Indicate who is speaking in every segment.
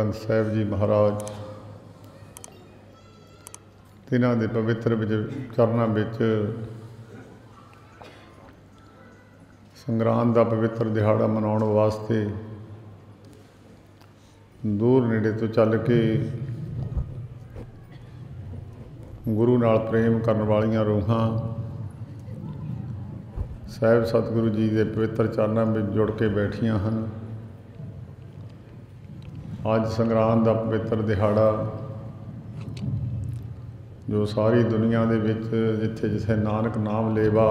Speaker 1: ग्रंथ साहिब जी महाराज तिन्हां दे पवित्र चरनां विच संगरांद दा पवित्र दिहाड़ा मनाउण वास्ते दूर नेड़े तो चल के गुरु नाल प्रेम करन वालियां रूहां साहिब सतगुरु जी के पवित्र चरनां में जुड़ के बैठियां हैं। अज संगरांद का पवित्र दिहाड़ा जो सारी दुनिया दे विच जिथे जिथे नानक नाम लेवा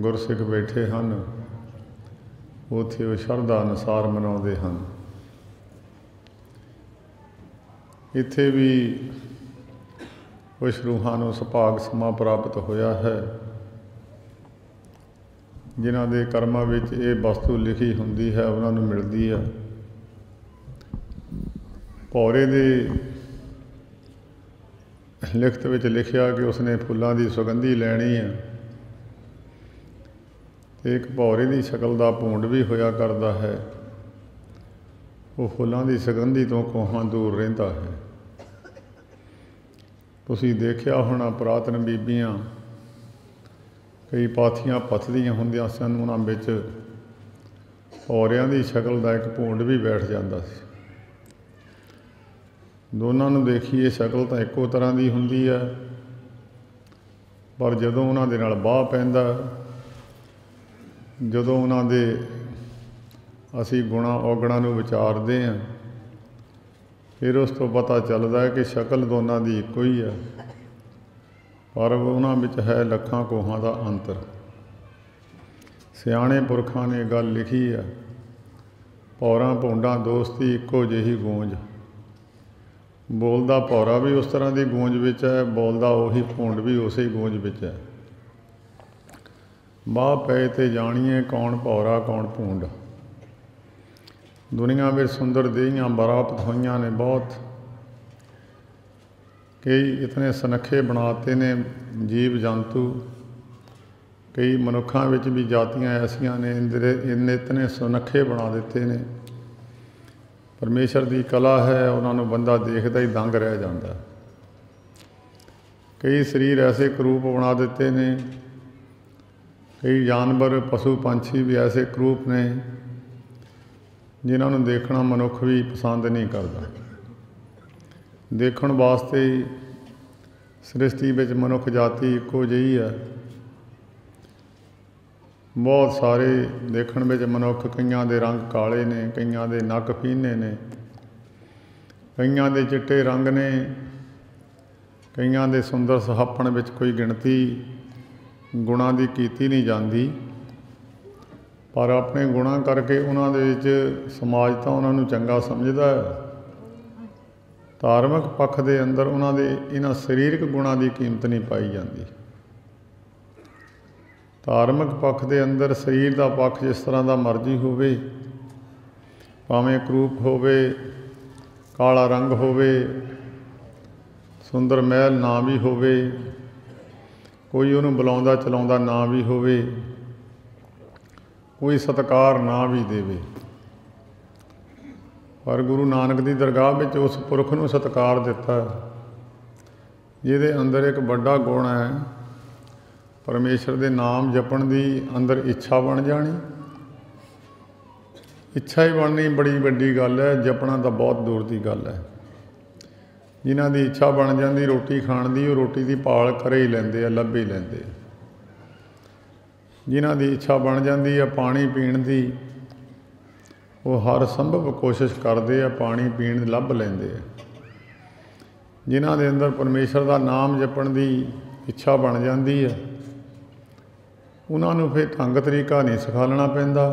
Speaker 1: गुरसिख बैठे हैं उत्थे वो शरधा अनुसार मनाउंदे हैं। इत्थे भी कुछ रूहां नूं सुभाग समा प्राप्त होया है जिन्हां दे कर्मां विच ये वस्तु लिखी हुंदी है उन्हां नूं मिलदी है। भौरे दे लिखत विच लिखिया कि उसने फुल्लां दी सुगंधी लैनी है। एक भौरे की शक्ल का भूंड भी होया करता है, वो फुल्लां की सुगंधी तो कोहां दूर रहिंदा है। तुसीं देखिया होना पुरातन बीबियां कई पाथियां पथदियां हुंदियां सन, उन्हां विच भौरियां की शक्ल का एक भूंड भी बैठ जाता सी। दोनों नूं देखीए शक्ल तो इक्को तरह की हुंदी है, पर जदों उन्हां दे नाल बाह पैंदा, जदों उन्हां दे असीं गुणां औगणां नूं विचारदे हां, फिर उस तो पता चलता है कि शक्ल दोनों की इक्को ही है, पर उन्हां विच है लखां कोहां का अंतर। सियाणे पुरखां ने गल लिखी है, भौरां भूंडां दोस्ती इक्को जिही गूंज। बोलदा भौरा भी उस तरह की गूंज विच है, बोलदा उही भूंड भी उसे गूंज विच है। बाह पए ते जाणीए कौन भौरा कौन भूंड। दुनिया में सुंदर देहियां प्राप्त होइयां ने बहुत, कई इतने सुनखे बनाते ने जीव जंतु, कई मनुखों विच भी जातियां ऐसियां ने इन्ने इतने सुनखे बना दिते ने। परमेश्वर की कला है, उन्होंने बंदा देखदा ही दंग रह जाता। कई शरीर ऐसे करूप बना दिते ने, कई जानवर पशु पंछी भी ऐसे करूप ने जिन्होंने देखना मनुख भी पसंद नहीं करता। देखण वास्ते ही सृष्टि विच मनुख जाति इक्को जिही है। बहुत सारे देखण विच मनुख, कईयां दे रंग काले ने, कईयां दे नक फीने ने, कईयां दे चिट्टे रंग ने, कईयां दे सुंदर सुहापण विच कोई गिणती गुणां दी कीती नहीं जाती, पर अपने गुणां करके उन्हां दे विच समाज तां उन्हां नूं चंगा समझदा है। धार्मिक पक्ष के अंदर उन्हां दे इन्हां सरीरक गुणां की कीमत नहीं पाई जाती। धार्मिक पक्ष के अंदर शरीर का पक्ष जिस तरह का मर्जी होवे, भावें करूप होवे, काला रंग होवे, सुंदर महल ना भी होवे, कोई उन्होंने बुलाउंदा चलाउंदा ना भी होवे, कोई सत्कार ना भी देवे, पर गुरु नानक की दरगाह में उस पुरख नूं सत्कार दिता जिहदे अंदर एक बड़ा गुण है, परमेश्वर के नाम जपण की अंदर इच्छा बन जानी। इच्छा ही बननी बड़ी वड्डी गल है, जपना तो बहुत दूर की गल है। जिन्हां दी इच्छा बन जाती रोटी खाण की, वो रोटी की भाल कर ही लेंदे, लभ ही लेंदे। जिन्हां दी इच्छा बन जाती है पानी पीण की, वो हर संभव कोशिश करते हैं पानी पीण लभ लेंदे। जिन्हां दे अंदर परमेश्वर का नाम जपण की इच्छा बन जाती है, उन्होंने फिर ढंग तरीका नहीं सिखालना पैंदा।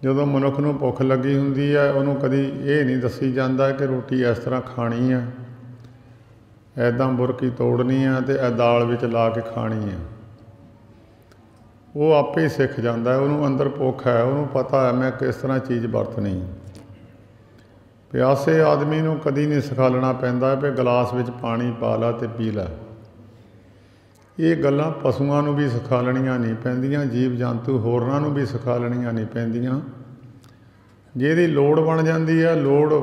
Speaker 1: जदों मनुख नूं भुख लगी हुंदी है, उन्होंने कभी ये नहीं दसी जाता कि रोटी इस तरह खानी है, ऐदां बुरकी तोड़नी है तो ए दाल विच ला के खानी है। वो आपे ही सीख जाता है, उन्होंने अंदर भुख है, उन्होंने पता है मैं किस तरह चीज़ वरतनी। प्यासे आदमी नूं कदी नहीं सिखालना पैंदा भी गिलास विच पानी पा ला ते पी ला। ये गल्लां पशुआं नूं भी सिखालणियां नहीं पैंदियां, जीव जंतु होरनां नूं भी सिखालणियां नहीं पैंदियां। ਜਿਹਦੀ ਲੋੜ ਬਣ ਜਾਂਦੀ ਹੈ, ਲੋੜ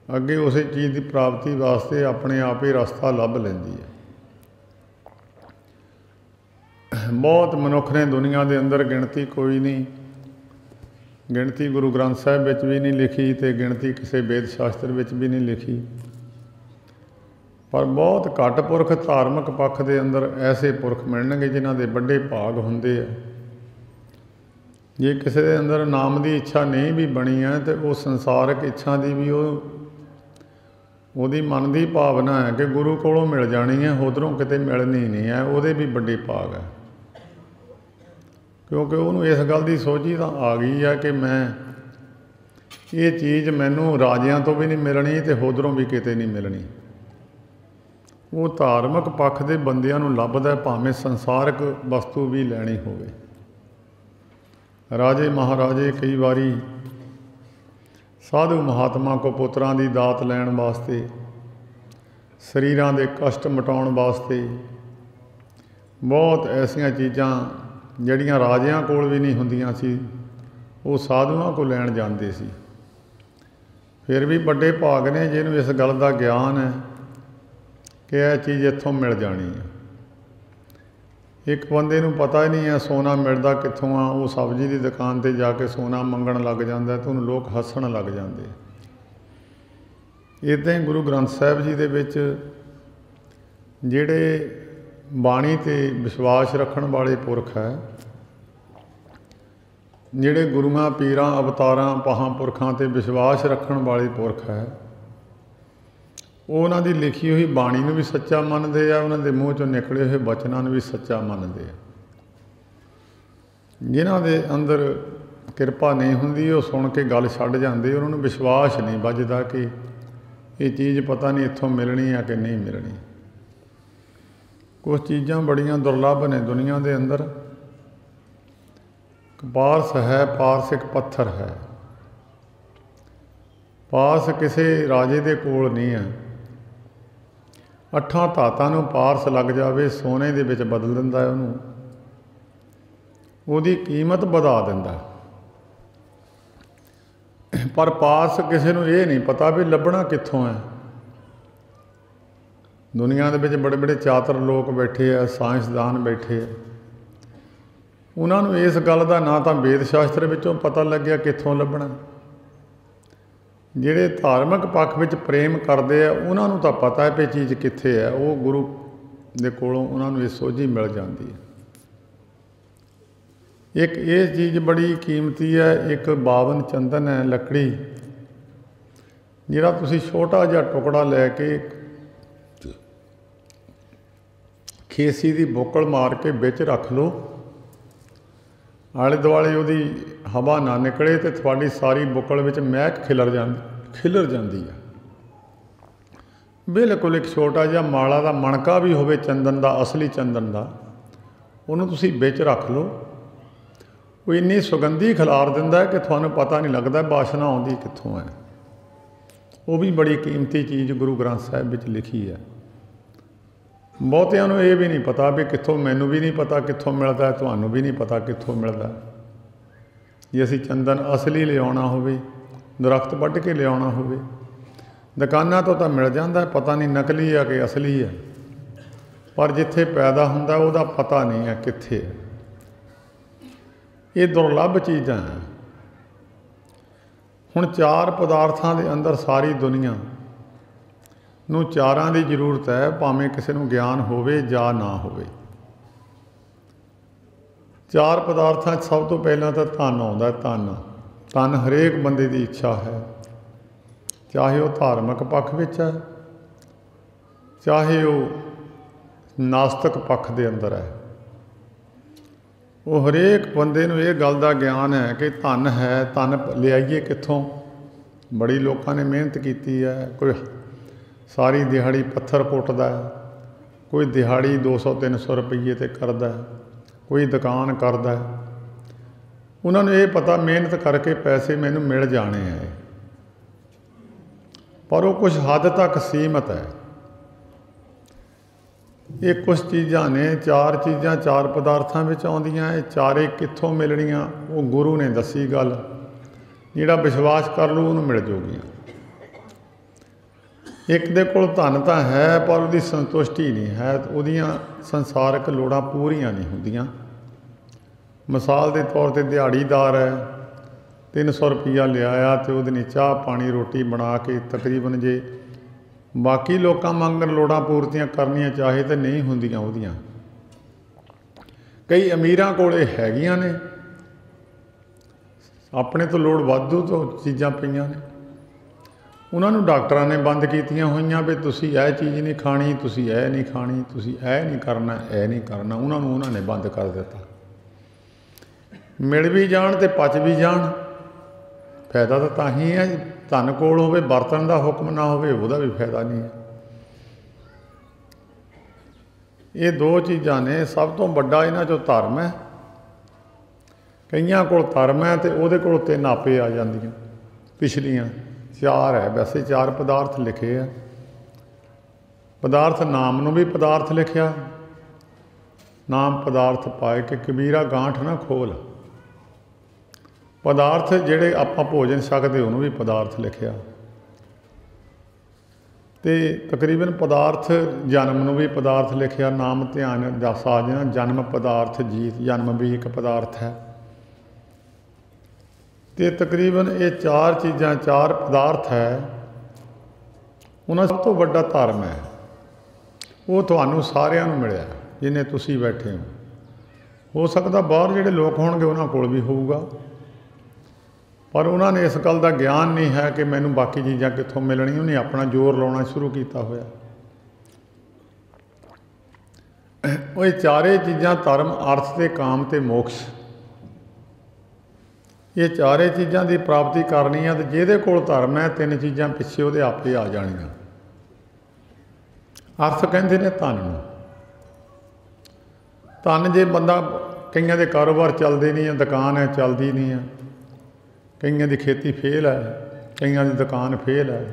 Speaker 1: ਅੱਗੇ ਉਸੇ ਚੀਜ਼ ਦੀ ਪ੍ਰਾਪਤੀ ਵਾਸਤੇ ਆਪਣੇ ਆਪ ਹੀ ਰਸਤਾ ਲੱਭ ਲੈਂਦੀ ਹੈ। ਬਹੁਤ ਮਨੁੱਖ ਨੇ ਦੁਨੀਆ ਦੇ ਅੰਦਰ, ਗਿਣਤੀ ਕੋਈ ਨਹੀਂ, ਗਿਣਤੀ ਗੁਰੂ ਗ੍ਰੰਥ ਸਾਹਿਬ ਵਿੱਚ ਵੀ ਨਹੀਂ ਲਿਖੀ ਅਤੇ ਗਿਣਤੀ ਕਿਸੇ ਵੇਦ ਸ਼ਾਸਤਰ ਵਿੱਚ ਵੀ ਨਹੀਂ ਲਿਖੀ, ਪਰ ਬਹੁਤ ਘੱਟ ਪੁਰਖ ਧਾਰਮਿਕ ਪੱਖ ਦੇ ਅੰਦਰ ਐਸੇ ਪੁਰਖ ਮਿਲਣਗੇ ਜਿਨ੍ਹਾਂ ਦੇ ਵੱਡੇ ਭਾਗ ਹੁੰਦੇ ਆ। ਜੇ ਕਿਸੇ ਦੇ ਅੰਦਰ ਨਾਮ ਦੀ ਇੱਛਾ ਨਹੀਂ ਵੀ ਬਣੀ ਹੈ ਤਾਂ ਉਹ ਸੰਸਾਰਕ ਇੱਛਾ ਦੀ ਵੀ ਉਹਦੀ ਮਨ ਦੀ ਭਾਵਨਾ ਹੈ ਕਿ ਗੁਰੂ ਕੋਲੋਂ ਮਿਲ ਜਾਣੀ ਹੈ, ਉੱਧਰੋਂ ਕਿਤੇ ਮਿਲਣੀ ਨਹੀਂ ਹੈ, ਉਹਦੇ ਵੀ ਵੱਡੇ ਭਾਗ ਹੈ। ਕਿਉਂਕਿ ਉਹਨੂੰ ਇਸ ਗੱਲ ਦੀ ਸੋਝੀ ਤਾਂ ਆ ਗਈ ਹੈ ਕਿ ਮੈਂ ਇਹ ਚੀਜ਼ ਮੈਨੂੰ ਰਾਜਿਆਂ ਤੋਂ ਵੀ ਨਹੀਂ ਮਿਲਣੀ ਅਤੇ ਉੱਧਰੋਂ ਵੀ ਕਿਤੇ ਨਹੀਂ ਮਿਲਣੀ। ਉਹ ਧਾਰਮਿਕ ਪੱਖ ਦੇ ਬੰਦਿਆਂ ਨੂੰ ਲੱਭਦਾ, ਭਾਵੇਂ ਸੰਸਾਰਕ ਵਸਤੂ ਵੀ ਲੈਣੀ ਹੋਵੇ। ਰਾਜੇ ਮਹਾਰਾਜੇ ਕਈ ਵਾਰੀ ਸਾਧੂ ਮਹਾਤਮਾ ਕੋ ਪੁੱਤਰਾਂ ਦੀ ਦਾਤ ਲੈਣ ਵਾਸਤੇ, ਸਰੀਰਾਂ ਦੇ ਕਸ਼ਟ ਮਿਟਾਉਣ ਵਾਸਤੇ ਬਹੁਤ ਐਸੀਆਂ ਚੀਜ਼ਾਂ ਜਿਹੜੀਆਂ ਰਾਜਿਆਂ ਕੋਲ ਵੀ ਨਹੀਂ ਹੁੰਦੀਆਂ ਸੀ, ਉਹ ਸਾਧੂਆਂ ਕੋਲ ਲੈਣ ਜਾਂਦੇ ਸੀ। ਫਿਰ ਵੀ ਵੱਡੇ ਭਾਗ ਨੇ ਜਿਹਨੂੰ ਇਸ ਗੱਲ ਦਾ ਗਿਆਨ ਹੈ ਕਿ ਇਹ ਚੀਜ਼ ਇੱਥੋਂ ਮਿਲ ਜਾਣੀ ਹੈ। ਇੱਕ ਬੰਦੇ ਨੂੰ ਪਤਾ ਹੀ ਨਹੀਂ ਹੈ ਸੋਨਾ ਮਿਲਦਾ ਕਿੱਥੋਂ ਆ, ਉਹ ਸਬਜ਼ੀ ਦੀ ਦੁਕਾਨ 'ਤੇ ਜਾ ਕੇ ਸੋਨਾ ਮੰਗਣ ਲੱਗ ਜਾਂਦਾ ਅਤੇ ਉਹਨੂੰ ਲੋਕ ਹੱਸਣ ਲੱਗ ਜਾਂਦੇ। ਇੱਦਾਂ ਹੀ ਗੁਰੂ ਗ੍ਰੰਥ ਸਾਹਿਬ ਜੀ ਦੇ ਵਿੱਚ ਜਿਹੜੇ ਬਾਣੀ 'ਤੇ ਵਿਸ਼ਵਾਸ ਰੱਖਣ ਵਾਲੇ ਪੁਰਖ ਹੈ, ਜਿਹੜੇ ਗੁਰੂਆਂ ਪੀਰਾਂ ਅਵਤਾਰਾਂ ਮਹਾਂਪੁਰਖਾਂ 'ਤੇ ਵਿਸ਼ਵਾਸ ਰੱਖਣ ਵਾਲੇ ਪੁਰਖ ਹੈ, ਉਹ ਉਹਨਾਂ ਦੀ ਲਿਖੀ ਹੋਈ ਬਾਣੀ ਨੂੰ ਵੀ ਸੱਚਾ ਮੰਨਦੇ ਆ, ਉਹਨਾਂ ਦੇ ਮੂੰਹ 'ਚੋਂ ਨਿਕਲੇ ਹੋਏ ਬਚਨਾਂ ਨੂੰ ਵੀ ਸੱਚਾ ਮੰਨਦੇ ਆ। ਜਿਨ੍ਹਾਂ ਦੇ ਅੰਦਰ ਕਿਰਪਾ ਨਹੀਂ ਹੁੰਦੀ ਉਹ ਸੁਣ ਕੇ ਗੱਲ ਛੱਡ ਜਾਂਦੇ, ਉਹਨਾਂ ਨੂੰ ਵਿਸ਼ਵਾਸ ਨਹੀਂ ਵੱਜਦਾ ਕਿ ਇਹ ਚੀਜ਼ ਪਤਾ ਨਹੀਂ ਇੱਥੋਂ ਮਿਲਣੀ ਆ ਕਿ ਨਹੀਂ ਮਿਲਣੀ। ਕੁਛ ਚੀਜ਼ਾਂ ਬੜੀਆਂ ਦੁਰਲੱਭ ਨੇ ਦੁਨੀਆ ਦੇ ਅੰਦਰ। ਪਾਰਸ ਹੈ, ਪਾਰਸਿਕ ਪੱਥਰ ਹੈ। ਪਾਰਸ ਕਿਸੇ ਰਾਜੇ ਦੇ ਕੋਲ ਨਹੀਂ ਹੈ। 8 ਧਾਤਾਂ ਨੂੰ ਪਾਰਸ ਲੱਗ ਜਾਵੇ, ਸੋਨੇ ਦੇ ਵਿੱਚ ਬਦਲ ਦਿੰਦਾ ਹੈ ਉਹਨੂੰ, ਉਹਦੀ ਕੀਮਤ ਵਧਾ ਦਿੰਦਾ। ਪਰ ਪਾਰਸ ਕਿਸੇ ਨੂੰ ਇਹ ਨਹੀਂ ਪਤਾ ਵੀ ਲੱਭਣਾ ਕਿੱਥੋਂ ਹੈ। ਦੁਨੀਆ ਦੇ ਵਿੱਚ ਬੜੇ ਬੜੇ ਚਾਤਰ ਲੋਕ ਬੈਠੇ ਆ, ਸਾਇੰਸਦਾਨ ਬੈਠੇ ਆ, ਉਹਨਾਂ ਨੂੰ ਇਸ ਗੱਲ ਦਾ ਨਾ ਤਾਂ ਵੇਦ ਸ਼ਾਸਤਰ ਵਿੱਚੋਂ ਪਤਾ ਲੱਗਿਆ ਕਿੱਥੋਂ ਲੱਭਣਾ। ਜਿਹੜੇ ਧਾਰਮਿਕ ਪੱਖ ਵਿੱਚ ਪ੍ਰੇਮ ਕਰਦੇ ਆ ਉਹਨਾਂ ਨੂੰ ਤਾਂ ਪਤਾ ਹੈ ਵੀ ਚੀਜ਼ ਕਿੱਥੇ ਹੈ, ਉਹ ਗੁਰੂ ਦੇ ਕੋਲੋਂ ਉਹਨਾਂ ਨੂੰ ਇਹ ਸੋਝੀ ਮਿਲ ਜਾਂਦੀ ਹੈ। ਇੱਕ ਇਹ ਚੀਜ਼ ਬੜੀ ਕੀਮਤੀ ਹੈ, ਇੱਕ 52 ਚੰਦਨ ਹੈ ਲੱਕੜੀ, ਜਿਹੜਾ ਤੁਸੀਂ ਛੋਟਾ ਜਿਹਾ ਟੁਕੜਾ ਲੈ ਕੇ ਖੇਸੀ ਦੀ ਬੋਕਲ ਮਾਰ ਕੇ ਵਿੱਚ ਰੱਖ ਲਓ, ਆਲੇ ਦੁਆਲੇ ਉਹਦੀ ਹਵਾ ਨਾ ਨਿਕਲੇ ਅਤੇ ਤੁਹਾਡੀ ਸਾਰੀ ਬੁੱਕਲ ਵਿੱਚ ਮਹਿਕ ਖਿਲਰ ਜਾਂਦੀ ਹੈ। ਬਿਲਕੁਲ ਇੱਕ ਛੋਟਾ ਜਿਹਾ ਮਾਲਾ ਦਾ ਮਣਕਾ ਵੀ ਹੋਵੇ ਚੰਦਨ ਦਾ, ਅਸਲੀ ਚੰਦਨ ਦਾ, ਉਹਨੂੰ ਤੁਸੀਂ ਵਿੱਚ ਰੱਖ ਲਓ, ਉਹ ਇੰਨੀ ਸੁਗੰਧੀ ਖਿਲਾਰ ਦਿੰਦਾ ਹੈ ਕਿ ਤੁਹਾਨੂੰ ਪਤਾ ਨਹੀਂ ਲੱਗਦਾ ਵਾਸ਼ਨਾ ਆਉਂਦੀ ਕਿੱਥੋਂ ਹੈ। ਉਹ ਵੀ ਬੜੀ ਕੀਮਤੀ ਚੀਜ਼ ਗੁਰੂ ਗ੍ਰੰਥ ਸਾਹਿਬ ਵਿੱਚ ਲਿਖੀ ਹੈ। ਬਹੁਤਿਆਂ ਨੂੰ ਇਹ ਵੀ ਨਹੀਂ ਪਤਾ ਵੀ ਕਿੱਥੋਂ, ਮੈਨੂੰ ਵੀ ਨਹੀਂ ਪਤਾ ਕਿੱਥੋਂ ਮਿਲਦਾ, ਤੁਹਾਨੂੰ ਵੀ ਨਹੀਂ ਪਤਾ ਕਿੱਥੋਂ ਮਿਲਦਾ। ਜੇ ਅਸੀਂ ਚੰਦਨ ਅਸਲੀ ਲਿਆਉਣਾ ਹੋਵੇ, ਦਰਖਤ ਵੱਢ ਕੇ ਲਿਆਉਣਾ ਹੋਵੇ, ਦੁਕਾਨਾਂ ਤੋਂ ਤਾਂ ਮਿਲ ਜਾਂਦਾ, ਪਤਾ ਨਹੀਂ ਨਕਲੀ ਆ ਕਿ ਅਸਲੀ ਹੈ, ਪਰ ਜਿੱਥੇ ਪੈਦਾ ਹੁੰਦਾ ਉਹਦਾ ਪਤਾ ਨਹੀਂ ਹੈ ਕਿੱਥੇ ਹੈ। ਇਹ ਦੁਰਲੱਭ ਚੀਜ਼ਾਂ ਹੈ। ਹੁਣ 4 ਪਦਾਰਥਾਂ ਦੇ ਅੰਦਰ ਸਾਰੀ ਦੁਨੀਆ ਨੂੰ 4 ਦੀ ਜ਼ਰੂਰਤ ਹੈ, ਭਾਵੇਂ ਕਿਸੇ ਨੂੰ ਗਿਆਨ ਹੋਵੇ ਜਾਂ ਨਾ ਹੋਵੇ। 4 ਪਦਾਰਥਾਂ 'ਚ ਸਭ ਤੋਂ ਪਹਿਲਾਂ ਤਾਂ ਧਨ ਆਉਂਦਾ। ਧਨ ਹਰੇਕ ਬੰਦੇ ਦੀ ਇੱਛਾ ਹੈ, ਚਾਹੇ ਉਹ ਧਾਰਮਿਕ ਪੱਖ ਵਿੱਚ ਹੈ, ਚਾਹੇ ਉਹ ਨਾਸਤਿਕ ਪੱਖ ਦੇ ਅੰਦਰ ਹੈ। ਉਹ ਹਰੇਕ ਬੰਦੇ ਨੂੰ ਇਹ ਗੱਲ ਦਾ ਗਿਆਨ ਹੈ ਕਿ ਧਨ ਹੈ, ਧਨ ਲਿਆਈਏ ਕਿੱਥੋਂ। ਬੜੀ ਲੋਕਾਂ ਨੇ ਮਿਹਨਤ ਕੀਤੀ ਹੈ, ਕੋਈ ਸਾਰੀ ਦਿਹਾੜੀ ਪੱਥਰ ਪੁੱਟਦਾ ਹੈ, ਕੋਈ ਦਿਹਾੜੀ 200-300 ਰੁਪਈਏ 'ਤੇ ਕਰਦਾ, ਕੋਈ ਦੁਕਾਨ ਕਰਦਾ। ਉਹਨਾਂ ਨੂੰ ਇਹ ਪਤਾ ਮਿਹਨਤ ਕਰਕੇ ਪੈਸੇ ਮੈਨੂੰ ਮਿਲ ਜਾਣੇ ਹੈ, ਪਰ ਉਹ ਕੁਛ ਹੱਦ ਤੱਕ ਸੀਮਤ ਹੈ। ਇਹ ਕੁਛ ਚੀਜ਼ਾਂ ਨੇ, 4 ਚੀਜ਼ਾਂ 4 ਪਦਾਰਥਾਂ ਵਿੱਚ ਆਉਂਦੀਆਂ। ਇਹ ਚਾਰੇ ਕਿੱਥੋਂ ਮਿਲਣੀਆਂ ਉਹ ਗੁਰੂ ਨੇ ਦੱਸੀ ਗੱਲ। ਜਿਹੜਾ ਵਿਸ਼ਵਾਸ ਕਰ ਲੂ ਉਹਨੂੰ ਮਿਲ ਜਾਊਗੀਆਂ। ਇੱਕ ਦੇ ਕੋਲ ਧਨ ਤਾਂ ਹੈ ਪਰ ਉਹਦੀ ਸੰਤੁਸ਼ਟੀ ਨਹੀਂ ਹੈ, ਉਹਦੀਆਂ ਸੰਸਾਰਕ ਲੋੜਾਂ ਪੂਰੀਆਂ ਨਹੀਂ ਹੁੰਦੀਆਂ। ਮਿਸਾਲ ਦੇ ਤੌਰ 'ਤੇ ਦਿਹਾੜੀਦਾਰ ਹੈ, 300 ਰੁਪਈਆ ਲਿਆਇਆ ਅਤੇ ਉਹਦੇ ਨੇ ਚਾਹ ਪਾਣੀ ਰੋਟੀ ਬਣਾ ਕੇ ਤਕਰੀਬਨ ਜੇ ਬਾਕੀ ਲੋਕਾਂ ਵਾਂਗਰ ਲੋੜਾਂ ਪੂਰਤੀਆਂ ਕਰਨੀਆਂ ਚਾਹੇ ਤਾਂ ਨਹੀਂ ਹੁੰਦੀਆਂ ਉਹਦੀਆਂ। ਕਈ ਅਮੀਰਾਂ ਕੋਲ ਹੈਗੀਆਂ ਨੇ, ਆਪਣੇ ਤੋਂ ਲੋੜ ਵਾਧੂ ਤੋਂ ਚੀਜ਼ਾਂ ਪਈਆਂ ਨੇ, ਉਹਨਾਂ ਨੂੰ ਡਾਕਟਰਾਂ ਨੇ ਬੰਦ ਕੀਤੀਆਂ ਹੋਈਆਂ ਵੀ ਤੁਸੀਂ ਇਹ ਚੀਜ਼ ਨਹੀਂ ਖਾਣੀ, ਤੁਸੀਂ ਇਹ ਨਹੀਂ ਖਾਣੀ, ਤੁਸੀਂ ਇਹ ਨਹੀਂ ਕਰਨਾ, ਇਹ ਨਹੀਂ ਕਰਨਾ। ਉਹਨਾਂ ਨੇ ਬੰਦ ਕਰ ਦਿੱਤਾ। ਮਿਲ ਵੀ ਜਾਣ ਅਤੇ ਪਚ ਵੀ ਜਾਣ, ਫਾਇਦਾ ਤਾਂ ਹੀ ਹੈ। ਧਨ ਕੋਲ ਹੋਵੇ ਵਰਤਣ ਦਾ ਹੁਕਮ ਨਾ ਹੋਵੇ ਉਹਦਾ ਵੀ ਫਾਇਦਾ ਨਹੀਂ ਹੈ। ਇਹ ਦੋ ਚੀਜ਼ਾਂ ਨੇ। ਸਭ ਤੋਂ ਵੱਡਾ ਇਹਨਾਂ 'ਚੋਂ ਧਰਮ ਹੈ। ਕਈਆਂ ਕੋਲ ਧਰਮ ਹੈ ਅਤੇ ਉਹਦੇ ਕੋਲ 3 ਆਪੇ ਆ ਜਾਂਦੀਆਂ। ਪਿਛਲੀਆਂ 4 ਹੈ, ਵੈਸੇ 4 ਪਦਾਰਥ ਲਿਖੇ ਆ। ਪਦਾਰਥ ਨਾਮ ਨੂੰ ਵੀ ਪਦਾਰਥ ਲਿਖਿਆ, ਨਾਮ ਪਦਾਰਥ ਪਾਏ ਕਿ ਕਬੀਰਾ ਗਾਂਠ ਨਾ ਖੋਲ। ਪਦਾਰਥ ਜਿਹੜੇ ਆਪਾਂ ਭੋਜਨ ਛਕਦੇ ਉਹਨੂੰ ਵੀ ਪਦਾਰਥ ਲਿਖਿਆ, ਅਤੇ ਤਕਰੀਬਨ ਪਦਾਰਥ ਜਨਮ ਨੂੰ ਵੀ ਪਦਾਰਥ ਲਿਖਿਆ। ਨਾਮ ਧਿਆਨ ਦਾ ਸਾਜਣਾ ਜਨਮ ਪਦਾਰਥ ਜੀਤ, ਜਨਮ ਵੀ ਇੱਕ ਪਦਾਰਥ ਹੈ। ਅਤੇ ਤਕਰੀਬਨ ਇਹ 4 ਚੀਜ਼ਾਂ 4 ਪਦਾਰਥ ਹੈ। ਉਹਨਾਂ ਸਭ ਤੋਂ ਵੱਡਾ ਧਰਮ ਹੈ, ਉਹ ਤੁਹਾਨੂੰ ਸਾਰਿਆਂ ਨੂੰ ਮਿਲਿਆ ਜਿੰਨੇ ਤੁਸੀਂ ਬੈਠੇ ਹੋ ਸਕਦਾ ਬਾਹਰ ਜਿਹੜੇ ਲੋਕ ਹੋਣਗੇ ਉਹਨਾਂ ਕੋਲ ਵੀ ਹੋਊਗਾ, ਪਰ ਉਹਨਾਂ ਨੇ ਇਸ ਗੱਲ ਦਾ ਗਿਆਨ ਨਹੀਂ ਹੈ ਕਿ ਮੈਨੂੰ ਬਾਕੀ ਚੀਜ਼ਾਂ ਕਿੱਥੋਂ ਮਿਲਣੀਆਂ। ਉਹਨੇ ਆਪਣਾ ਜ਼ੋਰ ਲਾਉਣਾ ਸ਼ੁਰੂ ਕੀਤਾ ਹੋਇਆ। ਉਹ ਇਹ 4 ਚੀਜ਼ਾਂ ਧਰਮ, ਅਰਥ ਅਤੇ ਕਾਮ ਅਤੇ ਮੋਕਸ਼, ਇਹ 4 ਚੀਜ਼ਾਂ ਦੀ ਪ੍ਰਾਪਤੀ ਕਰਨੀ ਆ। ਅਤੇ ਜਿਹਦੇ ਕੋਲ ਧਰਮ ਹੈ 3 ਚੀਜ਼ਾਂ ਪਿੱਛੇ ਉਹਦੇ ਆਪੇ ਆ ਜਾਣੀਆਂ। ਅਰਥ ਕਹਿੰਦੇ ਨੇ ਧਨ ਨੂੰ। ਧਨ ਜੇ ਬੰਦਾ, ਕਈਆਂ ਦੇ ਕਾਰੋਬਾਰ ਚੱਲਦੇ ਨਹੀਂ ਆ, ਦੁਕਾਨ ਹੈ ਚੱਲਦੀ ਨਹੀਂ ਆ, ਕਈਆਂ ਦੀ ਖੇਤੀ ਫੇਲ ਹੈ, ਕਈਆਂ ਦੀ ਦੁਕਾਨ ਫੇਲ ਹੈ।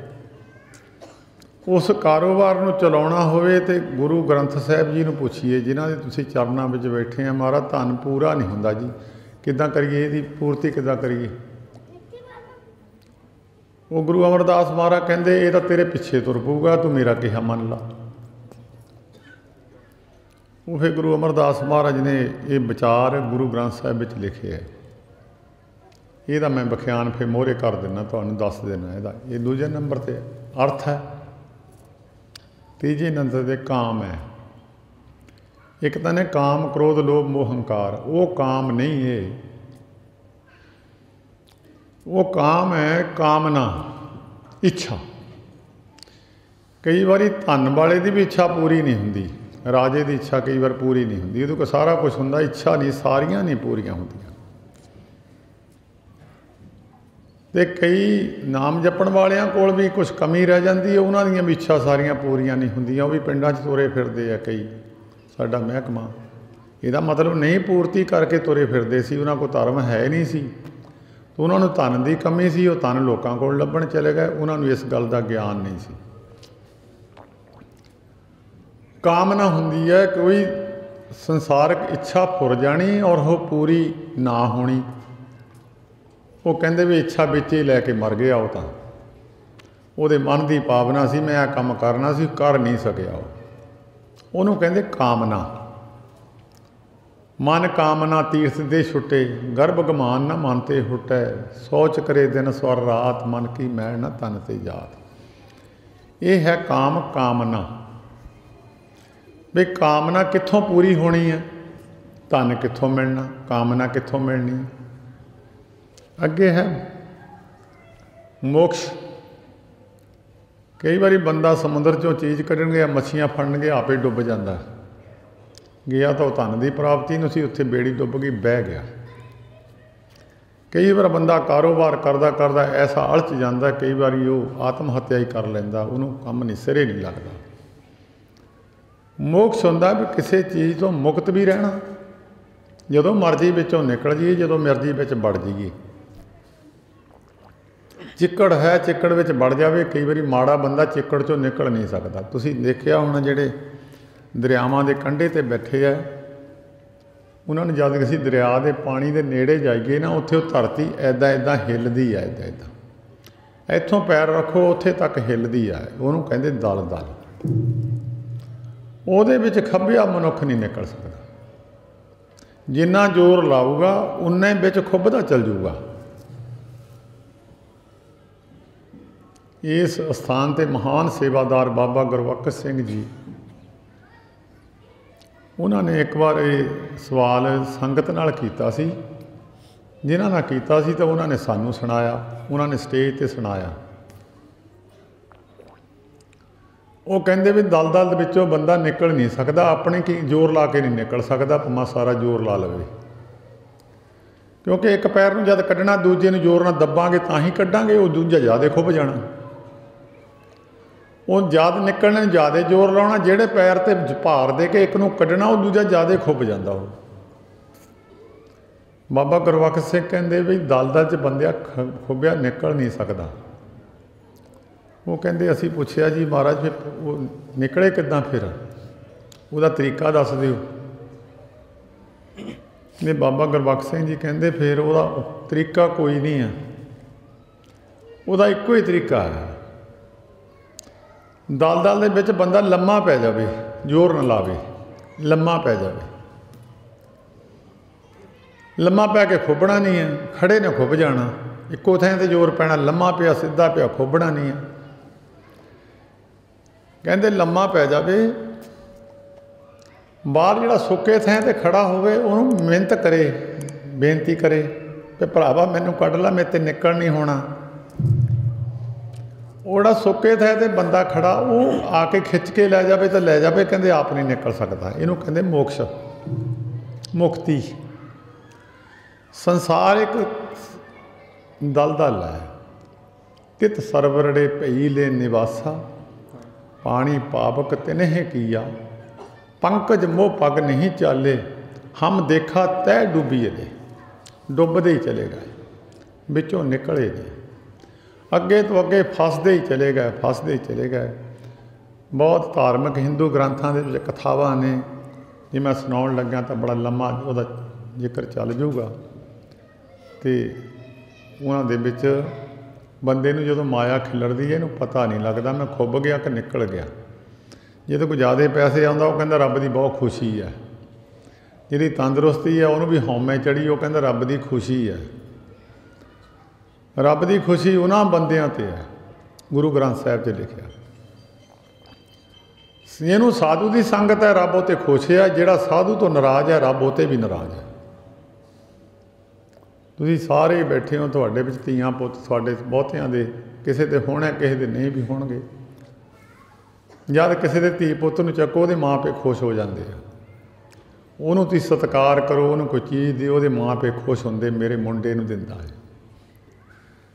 Speaker 1: ਉਸ ਕਾਰੋਬਾਰ ਨੂੰ ਚਲਾਉਣਾ ਹੋਵੇ ਤਾਂ ਗੁਰੂ ਗ੍ਰੰਥ ਸਾਹਿਬ ਜੀ ਨੂੰ ਪੁੱਛੀਏ, ਜਿਨ੍ਹਾਂ ਦੇ ਤੁਸੀਂ ਚਰਨਾਂ ਵਿੱਚ ਬੈਠੇ ਆ। ਮਹਾਰਾਜ ਧਨ ਪੂਰਾ ਨਹੀਂ ਹੁੰਦਾ ਜੀ, ਕਿੱਦਾਂ ਕਰੀਏ, ਇਹਦੀ ਪੂਰਤੀ ਕਿੱਦਾਂ ਕਰੀਏ? ਉਹ ਗੁਰੂ ਅਮਰਦਾਸ ਮਹਾਰਾਜ ਕਹਿੰਦੇ ਇਹ ਤਾਂ ਤੇਰੇ ਪਿੱਛੇ ਤੁਰ ਪਊਗਾ, ਤੂੰ ਮੇਰਾ ਕਿਹਾ ਮੰਨ ਲਾ। ਉਹ ਫਿਰ ਗੁਰੂ ਅਮਰਦਾਸ ਮਹਾਰਾਜ ਨੇ ਇਹ ਵਿਚਾਰ ਗੁਰੂ ਗ੍ਰੰਥ ਸਾਹਿਬ ਵਿੱਚ ਲਿਖੇ ਹੈ। ਇਹਦਾ ਮੈਂ ਵਿਖਿਆਨ ਫਿਰ ਮੋਹਰੇ ਕਰ ਦਿੰਦਾ, ਤੁਹਾਨੂੰ ਦੱਸ ਦੇਣਾ ਇਹਦਾ। ਇਹ ਦੂਜੇ ਨੰਬਰ 'ਤੇ ਅਰਥ ਹੈ, ਤੀਜੇ ਨੰਬਰ 'ਤੇ ਕਾਮ ਹੈ। ਇੱਕ ਤਾਂ ਨੇ ਕਾਮ, ਕ੍ਰੋਧ, ਲੋਭ, ਮੋਹ, ਹੰਕਾਰ। ਉਹ ਕਾਮ ਨਹੀਂ ਹੈ, ਉਹ ਕਾਮ ਹੈ ਕਾਮਨਾ, ਇੱਛਾ। ਕਈ ਵਾਰੀ ਧਨ ਵਾਲੇ ਦੀ ਵੀ ਇੱਛਾ ਪੂਰੀ ਨਹੀਂ ਹੁੰਦੀ, ਰਾਜੇ ਦੀ ਇੱਛਾ ਕਈ ਵਾਰ ਪੂਰੀ ਨਹੀਂ ਹੁੰਦੀ। ਉਹਦੇ ਕੋਲ ਸਾਰਾ ਕੁਛ ਹੁੰਦਾ, ਇੱਛਾ ਨਹੀਂ, ਸਾਰੀਆਂ ਨਹੀਂ ਪੂਰੀਆਂ ਹੁੰਦੀਆਂ। ਅਤੇ ਕਈ ਨਾਮ ਜਪਣ ਵਾਲਿਆਂ ਕੋਲ ਵੀ ਕੁਛ ਕਮੀ ਰਹਿ ਜਾਂਦੀ ਹੈ, ਉਹਨਾਂ ਦੀਆਂ ਵੀ ਇੱਛਾ ਸਾਰੀਆਂ ਪੂਰੀਆਂ ਨਹੀਂ ਹੁੰਦੀਆਂ। ਉਹ ਵੀ ਪਿੰਡਾਂ 'ਚ ਤੁਰੇ ਫਿਰਦੇ ਆ ਕਈ। ਸਾਡਾ ਮਹਿਕਮਾ ਇਹਦਾ ਮਤਲਬ ਨਹੀਂ ਪੂਰਤੀ ਕਰਕੇ ਤੁਰੇ ਫਿਰਦੇ ਸੀ, ਉਹਨਾਂ ਕੋਲ ਧਰਮ ਹੈ ਨਹੀਂ ਸੀ, ਉਹਨਾਂ ਨੂੰ ਧਨ ਦੀ ਕਮੀ ਸੀ। ਉਹ ਧਨ ਲੋਕਾਂ ਕੋਲ ਲੱਭਣ ਚਲੇ ਗਏ, ਉਹਨਾਂ ਨੂੰ ਇਸ ਗੱਲ ਦਾ ਗਿਆਨ ਨਹੀਂ ਸੀ। ਕਾਮਨਾ ਹੁੰਦੀ ਹੈ ਕੋਈ ਸੰਸਾਰਕ ਇੱਛਾ ਫੁਰ ਜਾਣੀ ਔਰ ਉਹ ਪੂਰੀ ਨਾ ਹੋਣੀ। ਉਹ ਕਹਿੰਦੇ ਵੀ ਇੱਛਾ ਵਿੱਚ ਹੀ ਲੈ ਕੇ ਮਰ ਗਿਆ। ਉਹ ਤਾਂ ਉਹਦੇ ਮਨ ਦੀ ਭਾਵਨਾ ਸੀ, ਮੈਂ ਇਹ ਕੰਮ ਕਰਨਾ ਸੀ, ਕਰ ਨਹੀਂ ਸਕਿਆ। ਉਹਨੂੰ ਕਹਿੰਦੇ ਕਾਮਨਾ। ਮਨ ਕਾਮਨਾ ਤੀਰਥ ਦੇ ਛੁੱਟੇ, ਗਰਭ ਗਮਾਨ ਨਾ ਮਨ ਤੇ ਹੁੱਟੈ, ਸੋਚ ਕਰੇ ਦਿਨ ਸਵਰ ਰਾਤ, ਮਨ ਕੀ ਮੈਲ ਨਾ ਤਨ ਤੇ ਜਾਤ। ਇਹ ਹੈ ਕਾਮ, ਕਾਮਨਾ। ਵੀ ਕਾਮਨਾ ਕਿੱਥੋਂ ਪੂਰੀ ਹੋਣੀ ਹੈ? ਧਨ ਕਿੱਥੋਂ ਮਿਲਣਾ? ਕਾਮਨਾ ਕਿੱਥੋਂ ਮਿਲਣੀ? ਅੱਗੇ ਹੈ ਮੋਕਸ਼। ਕਈ ਵਾਰੀ ਬੰਦਾ ਸਮੁੰਦਰ 'ਚੋਂ ਚੀਜ਼ ਕੱਢਣ ਗਿਆ, ਮੱਛੀਆਂ ਫੜਨ ਗਿਆ, ਆਪੇ ਡੁੱਬ ਜਾਂਦਾ। ਗਿਆ ਤਾਂ ਉਹ ਧਨ ਦੀ ਪ੍ਰਾਪਤੀ ਨੂੰ ਸੀ, ਉੱਥੇ ਬੇੜੀ ਡੁੱਬ ਗਈ, ਬਹਿ ਗਿਆ। ਕਈ ਵਾਰ ਬੰਦਾ ਕਾਰੋਬਾਰ ਕਰਦਾ ਕਰਦਾ ਐਸਾ ਅਲਝ ਜਾਂਦਾ, ਕਈ ਵਾਰੀ ਉਹ ਆਤਮ ਹੱਤਿਆ ਹੀ ਕਰ ਲੈਂਦਾ, ਉਹਨੂੰ ਕੰਮ ਨਹੀਂ, ਸਿਰੇ ਨਹੀਂ ਲੱਗਦਾ। ਮੋਕਸ਼ ਹੁੰਦਾ ਵੀ ਕਿਸੇ ਚੀਜ਼ ਤੋਂ ਮੁਕਤ ਵੀ ਰਹਿਣਾ, ਜਦੋਂ ਮਰਜ਼ੀ ਵਿੱਚੋਂ ਨਿਕਲ ਜਾਈਏ, ਜਦੋਂ ਮਰਜ਼ੀ ਵਿੱਚ ਵੜ ਜਾਈਏ। ਚਿੱਕੜ ਹੈ, ਚਿੱਕੜ ਵਿੱਚ ਵੜ ਜਾਵੇ। ਕਈ ਵਾਰੀ ਮਾੜਾ ਬੰਦਾ ਚਿੱਕੜ 'ਚੋਂ ਨਿਕਲ ਨਹੀਂ ਸਕਦਾ। ਤੁਸੀਂ ਦੇਖਿਆ ਹੁਣ ਜਿਹੜੇ ਦਰਿਆਵਾਂ ਦੇ ਕੰਢੇ 'ਤੇ ਬੈਠੇ ਆ, उन्होंने जद किसी दरिया के पानी के नेड़े जाइए ना, उत्थे धरती ऐदा ऐदा हिलदी है, ऐदा ऐदा इत्थों पैर रखो उत्थे तक हिलदी है, उन्होंने कहते दल दल। ਉਹਦੇ ਵਿੱਚ ਖੱਬਿਆ ਮਨੁੱਖ नहीं निकल सकता, जिन्ना जोर लाऊगा उन्ना ही ਵਿੱਚ ਖੁੱਬਦਾ चल जूगा। इस स्थान ते महान सेवादार बाबा गुरबख्श सिंह जी, उन्होंने एक बार ये सवाल संगत नाल कीता सी, जिन्हां नाल कीता सी तो उन्होंने सानू सुनाया, उन्होंने स्टेज ते सुनाया। वो कहते भी दलदल विचों बंदा निकल नहीं सकता, अपने की जोर ला के नहीं निकल सकता, भावें सारा जोर ला लवे, क्योंकि एक पैर नूं जद कड्ढना दूजे नूं जोर नाल दबांगे तां ही कड्ढांगे, वो दूजा ज़्यादा खुभ जाना। वो ज़्यादा निकलने ज़्यादा जोर लाउणा, जिहड़े पैर ते भार दे के एक नूं कड्ढना वो दूजा ज़्यादा खुभ जांदा। वो बाबा गुरबख्श सिंह कहते भी दलदल च बंदिया खुब्बिया निकल नहीं सकता। वो कहते असीं पुछया जी महाराज फिर वो निकले किदां, फिर उसदा तरीका दस दिओ। ने बाबा गुरबख्श सिंह जी कहते फिर उसदा तरीका कोई नहीं है, उसदा इक्को ही तरीका है, दलदल दे विच बंदा लम्मा पै जावे, जोर ना लावे, लम्मा पै जावे, लम्मा पै के खुब्बना नहीं है, खड़े ने खुब जाना, इक्को थां ते जोर पैना, लम्मा पिया सिद्धा पिया खुब्बना नहीं है। कहते लम्मा पै जावे, बाहर जिहड़ा सुके थां ते खड़ा होवे उहनूं मिहनत करे, बेनती करे कि भरावा मैनूं कढ ला, मेरे ते निकल नहीं होना। ओड़ा सुके थां ते बंदा खड़ा वो आके खिच के लै जावे तो लै जावे, कहते आप नहीं निकल सकता। इहनूं कहते मोक्ष, मुक्ति। संसार एक दलदल है, तित सरवरड़े भई ले निवासा, पानी पावक तिन्ह किया, पंकज मोह पग नहीं चाले, हम देखा तय डूबीए दे। डुबदे ही चले गए, विचों निकले नहीं, अगे तो अगे फसदे ही चले गए, फसदे ही चले गए। बहुत धार्मिक हिंदू ग्रंथां दे विच कथावां ने, जे मैं सुनाउण लग्या तो बड़ा लम्मा उहदा जिक्र चल जूगा। तो उन्हां दे विच बंदे नूं जदों माया खिलरदी है, इहनूं पता नहीं लगता मैं खुब गया कि निकल गया। जे तो कोई ज़्यादा पैसे आउंदा वो कहंदा रब की बहुत खुशी है, जिहदी तंदुरुस्ती है उहनूं भी हौमे चढ़ी, वो कहंदा रब की खुशी है। रब की खुशी उन्हां बंदियां ते है, गुरु ग्रंथ साहिब 'च लिखिआ। जिहनूं साधु की संगत है रब उते खुश है, जिहड़ा साधु तो नाराज़ है रब उते भी नाराज़ है। तुसीं सारे बैठे हो, तुहाडे विच धीआं पुत्त तुहाडे बहुतिआं दे किसे दे होणे, किसे दे नहीं भी होणगे। जद किसी के धी पुत्त नूं चक्को उहदे माँ प्यो खुश हो जाते हैं, उहनूं तुसीं सत्कार करो, उहनूं कोई चीज़ दिओ, उहदे माँ प्यो खुश हुंदे मेरे मुंडे नूं दिंदा है।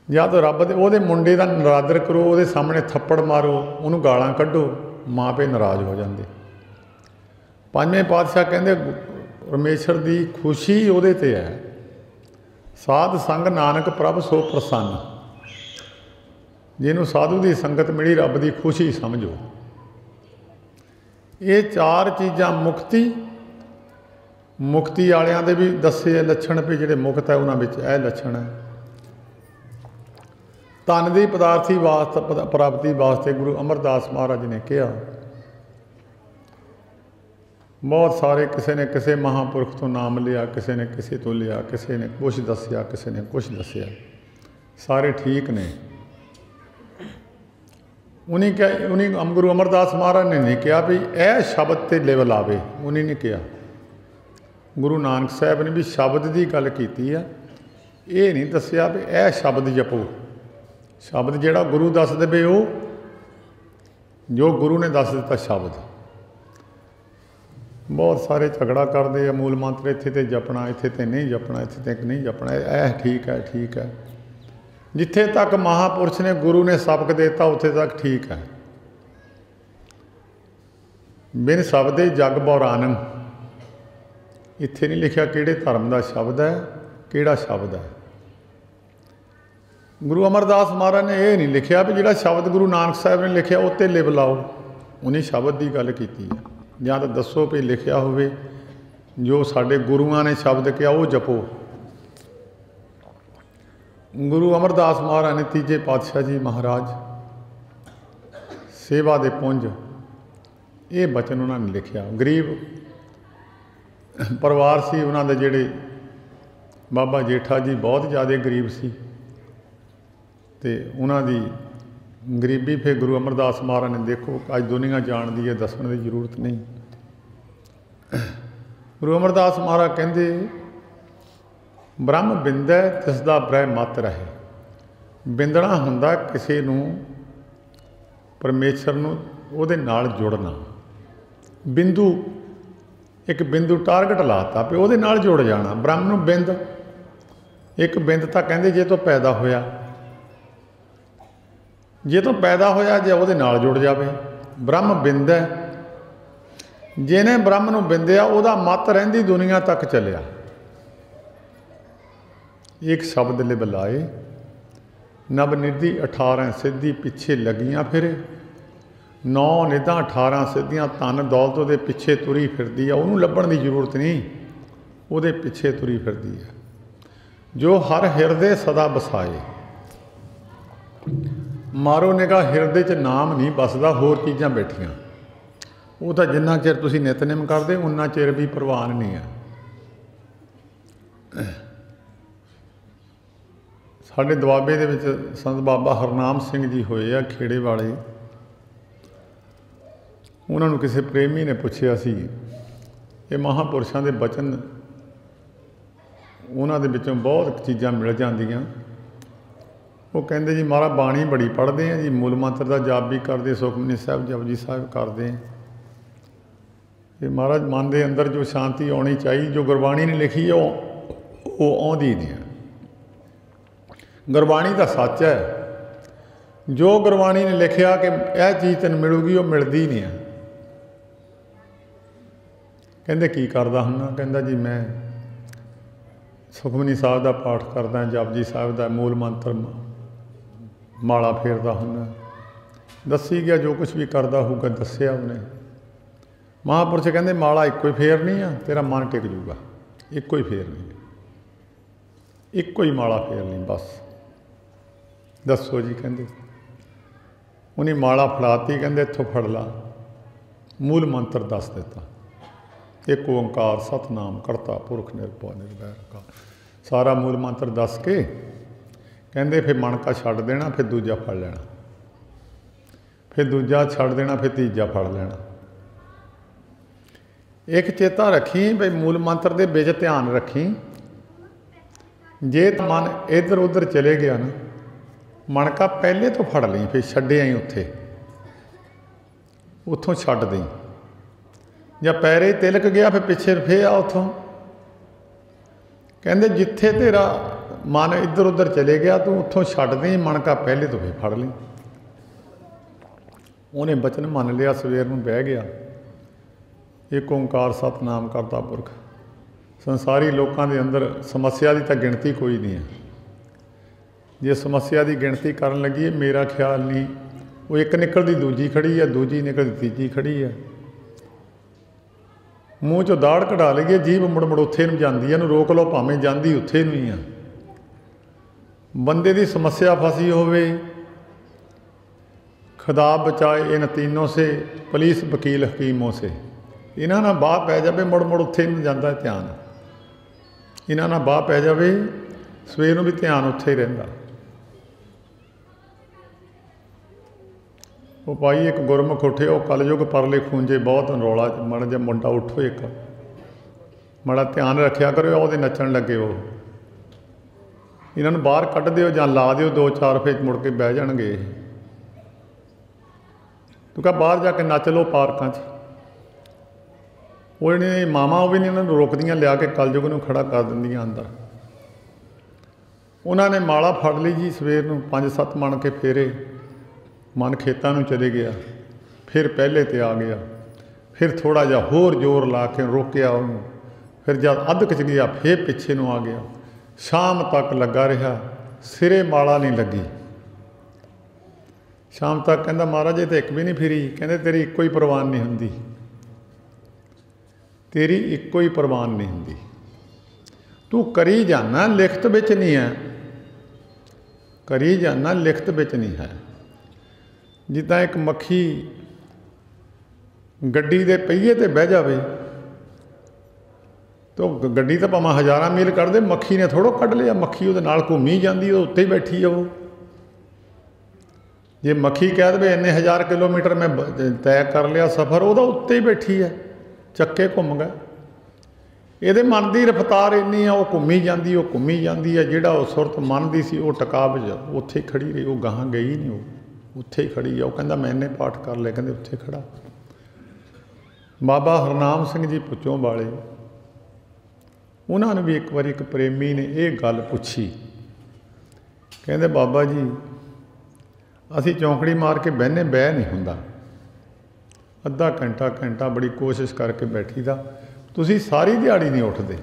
Speaker 1: जद रब दे उहदे मुंडे दा नरादर करो, उहदे सामने थप्पड़ मारो, उहनूं गालां कड्ढो, माँ प्यो नाराज़ हो जाते। पंजवें पातशाह कहंदे परमेश्वर की खुशी उहदे ते है, साध संग नानक प्रभ सो प्रसन्न। जिन्हों साधु की संगत मिली रब की खुशी समझो। ये चार चीज़ां मुक्ति, मुक्ति वालियां दे भी दसे लक्षण भी जिहड़े मुक्त है उन्हां विच यह लक्षण है। धन की पदार्थी प्राप्ति वास्ते गुरु अमरदास महाराज ने कहा, बहुत सारे किसी ने किसी महापुरख तो नाम लिया, किसी ने किसी तो लिया, किसी ने कुछ दसिया, किसी ने कुछ दसिया, सारे ठीक ने। उन्हीं क्या गुरु अमरदास महाराज ने नहीं कहा भी यह शब्द ते लेवल आवे, उन्हीं ने कहा। गुरु नानक साहब ने भी शब्द की गल की है, ये नहीं दसिया भी यह शब्द जपो। शब्द जिहड़ा गुरु दस देवे वो जो गुरु ने दस दिता शब्द। बहुत सारे झगड़ा करते हैं, मूल मंत्र इत्थे ते जपना, इत्थे ते नहीं जपना, इत्थे ते नहीं जपना, यह ठीक है, ठीक है। जिथे तक महापुरुष ने गुरु ने सबक देता उत्थे तक ठीक है। बिन शब्दे जग बौरानम, इत्थे नहीं लिखा किहड़े धर्म का शब्द है, किहड़ा शब्द है। गुरु अमरदास महाराज ने यह नहीं लिखा भी जिहड़ा शब्द गुरु नानक साहब ने लिखा उत्ते लिव लाओ, उन्हें शब्द की गल की है। ਜਾਂ ਤਾਂ ਦੱਸੋ ਵੀ ਲਿਖਿਆ ਹੋਵੇ जो साडे गुरुआं ने शब्द कहा वो जपो। गुरु अमरदास महाराज ने तीजे पातशाह जी महाराज सेवा दे पुंज ये बचन उन्होंने लिखिया। गरीब परिवार सी उन्होंने जेड़े बाबा जेठा जी बहुत ज़्यादा गरीब सी ते उन्हां दी गरीबी फिर गुरु अमरदास महाराज ने देखो अज दुनिया जानती है, दसण की जरूरत नहीं। गुरु अमरदास महाराज कहते ब्रह्म बिंद है तिसदा ब्रह मत रहे। बिंदना हुंदा किसी नूं परमेश्वर नूं उहदे नाल जुड़ना। बिंदु एक बिंदु टारगेट लाता भी उहदे नाल जुड़ जाना। ब्रह्म नूं बिंद एक बिंद तां कहंदे जे तो पैदा होया, जे तो पैदा होया जे उहदे नाल जुड़ जावे। ब्रह्म बिंद है, जिहने ब्रह्म नूं बिंदिया उहदा मत रहिंदी दुनिया तक चलिया। एक शब्द लिब लाए नब निधि 18 सिद्धि पिछे लगियां फिरे। 9 निधां 18 सिद्धियां धन दौलत उहदे पिछे तुरी फिरदी है। उहनूं लभण की जरूरत नहीं, उहदे पिछे तुरी फिरदी है। जो हर हिरदे सदा बसाए। मारो निगाह हिरदे च नाम नहीं बसदा, होर चीज़ां बैठियां। वो तो जिन्ना चिर तुसीं नितनेम करदे उन्ना चिर भी प्रवान नहीं है। साडे दुआबे दे विच संत बाबा हरनाम सिंह जी होए आ खेड़े वाले। उन्होंने किसी प्रेमी ने पूछया सी ये महापुरुषों के बचन उन्होंने विचों बहुत चीज़ां मिल जांदियां। वो कहते जी महाराज बाणी बड़ी पढ़ते हैं जी, मूल मंत्र का जाप भी करते, सुखमनी साहब जपजी साहब करते हैं। ये महाराज मन के अंदर जो शांति आनी चाहिए जो गुरबाणी ने लिखी है वो आउंदी नहीं है। गुरबाणी तो सच है, जो गुरबाणी ने लिखा कि यह चीज़ तेन मिलूगी वो मिलती नहीं है। कहते की करदा हुन्ना, कहता जी मैं सुखमनी साहब का पाठ करदा, जपजी साहब का मूल मंत्र माला फेरदा हुन्ना। दसी गया जो कुछ भी करदा होगा दसिया उन्हें। महापुरुष कहते माला एको ही फेरनी आ, तेरा मन टिक जूगा। एको ही फेरनी, एको ही माला फेरनी बस। दसो जी, कहते उन्हें माला फड़ाती, कहते इत्थों फड़ ला। मूल मंत्र दस दिता, एक ओंकार सतनाम करता पुरख निरभव निर्वैर का। सारा मूल मंत्र दस के कहते फिर मन का छड्ड देना, फिर दूजा फड़ लेना, फिर दूजा छड्ड देना, फिर तीजा फड़ लेना। एक चेता रखी भाई मूल मंत्र दे विच ध्यान रखी। जे मन इधर उधर चले गया ना, मन का पहले तो फड़ ली, फिर छड्डे आई उत्थे, उत्थों छड्ड दी। या पैरे तिलक गया फिर पिछे फिर आ उत्थों। कहते जिथे तेरा मन इधर उधर चले गया तू उत्थों छड्ड दी, मन का पहले तो फिर फड़ ली। उन्हें बचन मन लिया, सवेर में बह गया। एक ओंकार सतनाम करता पुरख। संसारी लोगों के अंदर समस्या की तो गिनती कोई नहीं है। जे समस्या की गिनती करन लगी है, मेरा ख्याल नहीं वो एक निकलती दूजी खड़ी है, दूजी निकलती तीजी खड़ी है। मूँह चो दाड़ कढ़ा लईए, जीभ मुड़ मुड़ उत्थे नूं जांदी है, रोक लो भावें जांदी उत्थे नूं ही आ। बंदे की समस्या फसी होवे, खुदा बचाए इन तीनों से, पुलिस वकील हकीमों से। इन्हां नाल बाह पै जाए मुड़ मुड़ उत्थे नूं जांदा है ध्यान। इन्हां नाल बाह पै जाए सवेर नूं भी ध्यान उत्थे ही रहिंदा। वो भाई एक गुरमुख उठे, वो कलयुग परले खूंजे बहुत नरौला, माड़ा जिहा मुंडा उठो, एक माड़ा ध्यान रखिया करो, वो नचण लगे। वो इन्हों बाहर कढ़ दिओ जां ला दिओ 2-4, फिर मुड़ के बह जाणगे। तू कह बाहर जाके नच लो पार्कों च। वो जिहड़ियां मावां भी नहीं इन्होंने रोकदियां, लिया के कलयुग नूं खड़ा कर दिंदियां अंदर। उन्होंने माला फड़ ली जी, सवेर नूं 5-7 मन के फेरे, मन खेतां नूं चले गया, फिर पहले ते आ गया, फिर थोड़ा जिहा होर जोर ला के रोकिया उन्होंने, फिर जब अध क गया फिर पिछे नूं आ गया। शाम तक लगा रहा, सिरे माला नहीं लगी। शाम तक कहता महाराज ये तो एक भी नहीं फिरी। कहते तेरी एको ही प्रवान नहीं हुंदी। तेरी इक्को ही प्रवान नहीं हुंदी। तू करी जाना, लिखत विच नहीं है, करी जाना, लिखत विच नहीं है। जिद्दां एक मक्खी गड्डी दे पहिए ते बह जावे तो गड्डी तो भावें हज़ारां मील कढ़ दे, मक्खी ने थोड़ो कढ़ लिया, मक्खी उहदे नाल घूमी जांदी, उहदे उत्ते ही बैठी है। वो जे मक्खी कह दे इन्ने 1000 किलोमीटर मैं तय कर लिया सफ़र, उहदा उत्ते ही बैठी है, चक्के घूम गए। ਇਹਦੇ मन की रफ्तार इन्नी है, वो घूमी जाती, वो घूमी जाती है। जिहड़ा वो सुरत मन की सी वो टका उत्थे ही खड़ी रही, वो गाहां गई नहीं, वो उत्थे ही खड़ी है। वो कहंदा मैं इन्ने पाठ कर ले, कहंदे उत्थे खड़ा। बाबा हरनाम सिंह जी पुचों वाले, उन्होंने भी एक बार एक प्रेमी ने यह गल पूछी, कहंदे बाबा जी असी चौंकड़ी मार के बहने बह नहीं हुंदा, अद्धा घंटा घंटा बड़ी कोशिश करके बैठी दा, तुसी सारी दिहाड़ी नहीं उठते,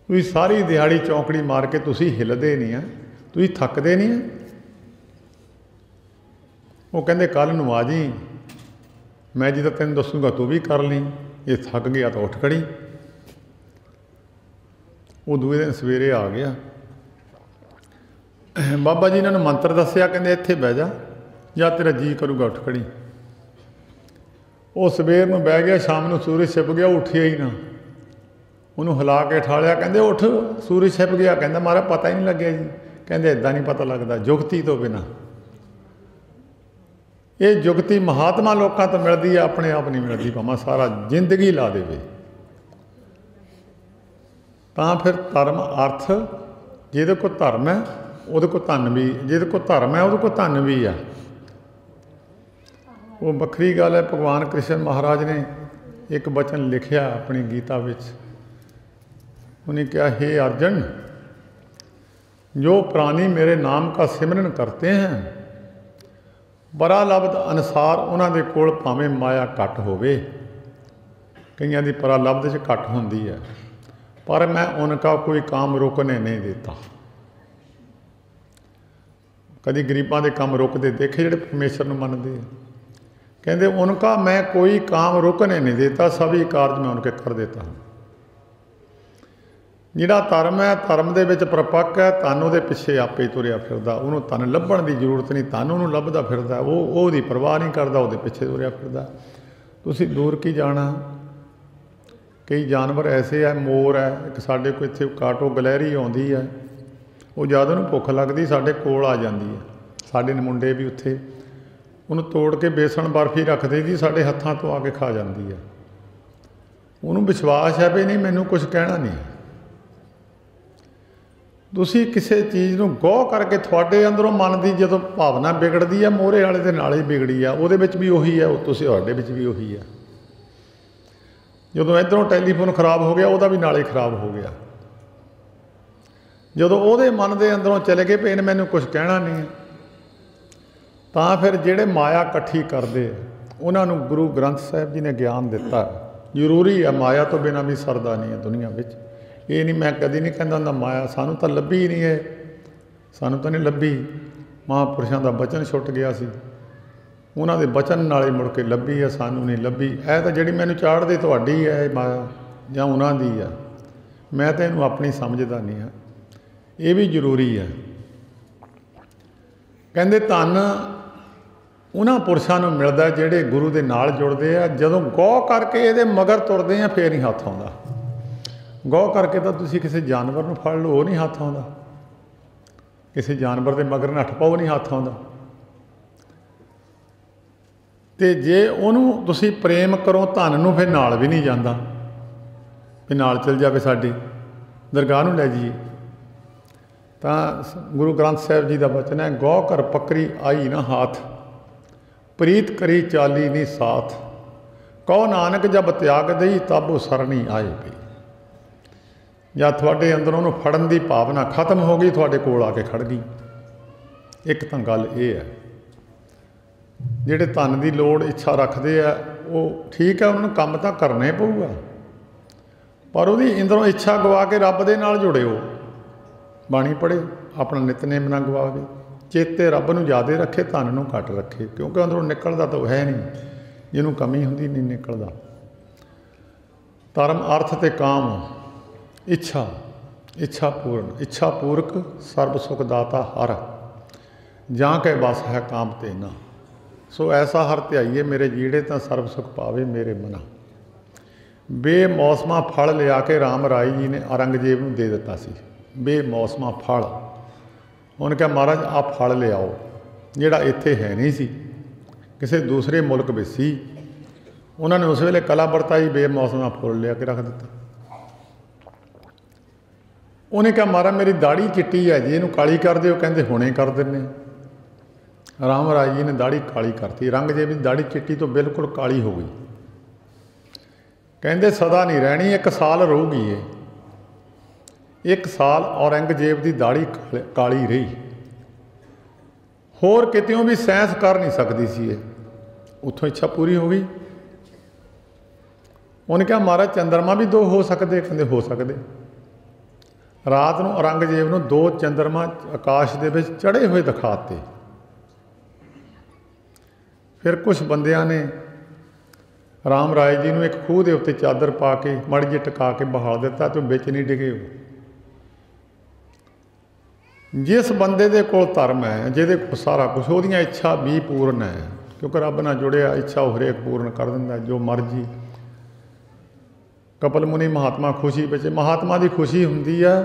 Speaker 1: तुसी सारी दिहाड़ी चौंकड़ी मार के तुसी हिलदे नहीं है, तुसी थकदे नहीं है। वो कहंदे कल नूं आ जी, मैं जिद्दां तैनूं दसूंगा तू भी कर ली, ये थक गया तो उठ खड़ी। वो दूए दिन सवेरे आ गया, बाबा जी इन्होंने मंत्र दसिया, कहंदे इत्थे बह जा, या तेरा जी करूगा उठ खड़ी। वो सवेर में बह गया, शाम को सूरज छिप गया, उठिया ही ना, उन्होंने हिला के ठा लिया, कहंदे उठ सूरज छिप गया, कहंदा महाराज पता ही नहीं लग्या जी, कहंदे इदां नहीं पता लगता जुगती तो बिना। ये जुगती महात्मा लोगों तो मिलती है, अपने आप नहीं मिलती, भावें सारा जिंदगी ला देवे। तां फिर धर्म अर्थ, जिहदे को धर्म है उहदे को धन भी, जिहदे को धर्म है उहदे को धन भी है। वो बखरी गल है, भगवान कृष्ण महाराज ने एक बचन लिखिया अपनी गीता विच, उन्हें कहा हे अर्जन, जो प्राणी मेरे नाम का सिमरन करते हैं बड़ा लब्ध अनुसार उन्हां दे कोल भावें माया घट होवे, कईयां दी परा लब्ध च घट हुंदी है, पर मैं उनका कोई काम रोकने नहीं देता। कभी गरीबां दे काम रोकते देखे जिहड़े परमेश्वर नूं मनदे हैं, कहते उनका मैं कोई काम रोकने नहीं देता, सभी कार्य मैं उनके कर देता हूँ। जिहड़ा धर्म है, धर्म दे विच प्रपक्क है, धन उहदे पिछे आपे तुरिया फिरदा, उहनूं धन लभण की जरूरत नहीं, धन उहनूं लभदा फिरदा, वो उहदी परवाह नहीं करदा, उहदे पिछे तुरिया फिरदा। तुसीं दूर की जाना, कई जानवर ऐसे है, मोर है, एक साडे कोल इत्थे काटो गलहरी आउंदी है, वो जद उहनूं भुख लगदी साडे कोल आ जांदी है, साडे मुंडे भी उत्थे उन्होंने तोड़ के बेसन बर्फी रख देगी, साढ़े हत्थों तो आके खा जाती है। उन्होंने विश्वास है भी नहीं मैनू कुछ कहना नहीं। तुसी किसी चीज़ को गौह करके थोड़े अंदरों मन की जो भावना बिगड़ती है, मोहरे वाले के नाल ही बिगड़ी है, वो भी उही है, तुसी तुहाडे विच भी उही है। जो इधरों टैलीफोन खराब हो गया, वह भी नाल ही खराब हो गया। जो वो मन के अंदरों चले गए भी इन्हें मैनू कुछ कहना नहीं है, तो फिर जिहड़े माया इकट्ठी करते उन्होंने गुरु ग्रंथ साहिब जी ने ज्ञान दिता। जरूरी है, माया तो बिना भी सरदा नहीं है दुनिया में। ये नहीं मैं कभी नहीं कहता हुंदा माया सानू तो लभी ही नहीं है, सानू तो नहीं लभी। महापुरुषों का बचन छुट गया सी, उन्होंने बचन नाल ही मुड़ के लभी है, सानू नहीं लभी। यह तो जिहड़ी मैनू चाढ़दी तुहाडी है माया जां उन्हां दी है, मैं तो इहनूं अपनी समझदा नहीं है। ये भी जरूरी है। कहंदे धन उन्हां पुरुषों को मिलता जिहड़े गुरु के नाल जुड़ते हैं। जदों गौह करके ये मगर तुरते हैं फिर नहीं हथ आउंदा। गौह करके तो तुसीं किसी जानवर नूं फड़ लो, वो नहीं हथ आउंदा। किसी जानवर के मगर नੱਠ पाओ नहीं हथ आउंदा। ते जे उहनूं तुसीं प्रेम करो धन नूं फिर नाल भी नहीं जांदा, भी नाल चल जावे साडी दरगाह नूं लै जाइए। तां गुरु ग्रंथ साहिब जी का वचन है, गौह कर पकड़ी आई ना हाथ, प्रीत करी चाली नहीं साथ, कहो नानक जब त्याग दई तब वो सरनी आए पई। या थोड़े अंदरों उन्होंने फड़न की भावना खत्म हो गई, थोड़े कोल आके खड़ गई। एक तो गल ये है, जिहड़े धन की लोड़ इच्छा रखते हैं वो ठीक है, उन्होंने काम तो करना ही पऊगा, पर वो अंदरों इच्छा गवा के रब दे नाल जुड़े हो। बाणी पढ़े, अपना नितनेम ना गवावे, चेते रब नूं ज़्यादा रखे, धन नूं घट रखे, क्योंकि अंदरों निकलदा तो है नहीं, जिन्हों कमी हुंदी नहीं निकलदा। धर्म अर्थ ते काम इच्छा इच्छा पूर्ण इच्छा पूरक सर्व सुख दाता हर जां के बस है काम तेना। सो ऐसा हर ध्याइए मेरे जीड़े तो सर्व सुख पावे मेरे मना। बेमौसमा फल लिया के राम राय जी ने औरंगजेब नूं दे दिता सी। बेमौसमा फल उन्होंने कहा महाराज आ फल लियाओ जिहड़ा इत्थे है नहीं सी, किसी दूसरे मुल्क में सी। उन्होंने उस वेले कला बरताई बेमौसमा फुल लिया के रख दिता। उन्हें कहा महाराज मेरी दाढ़ी चिट्टी है जी, इनू काली कर दो, कहते हुणे कर देने। राम राय जी ने दाढ़ी काली करती, औरंगजेब की दाढ़ी चिट्टी तो बिल्कुल काली हो गई। कहते सदा नहीं रहनी, 1 साल रहूगी ये। 1 साल औरंगजेब की दाढ़ी काली रही, होर कितों भी सैंस कर नहीं सकती सी ये। उत्थों इच्छा पूरी हो गई। उन्हें कहा महाराज चंद्रमा भी 2 हो सकते, कहते हो सकते। रात को औरंगजेब को 2 चंद्रमा आकाश दे विच चढ़े हुए दिखाते। फिर कुछ बंदियां ने राम राय जी को एक खूह के उत्ते चादर पा के मड़ जी टका के बहाल दिता तो बिच नहीं डिगे। जिस बंदे दे कोल धर्म है, जिहदे कोल सारा कुछ, उहदियां इच्छा भी पूर्ण है, क्योंकि रब नाल जुड़िया इच्छा वो हरेक पूर्ण कर दिंदा जो मर्जी। कपिल मुनि महात्मा खुशी बचे, महात्मा की खुशी हुंदी है,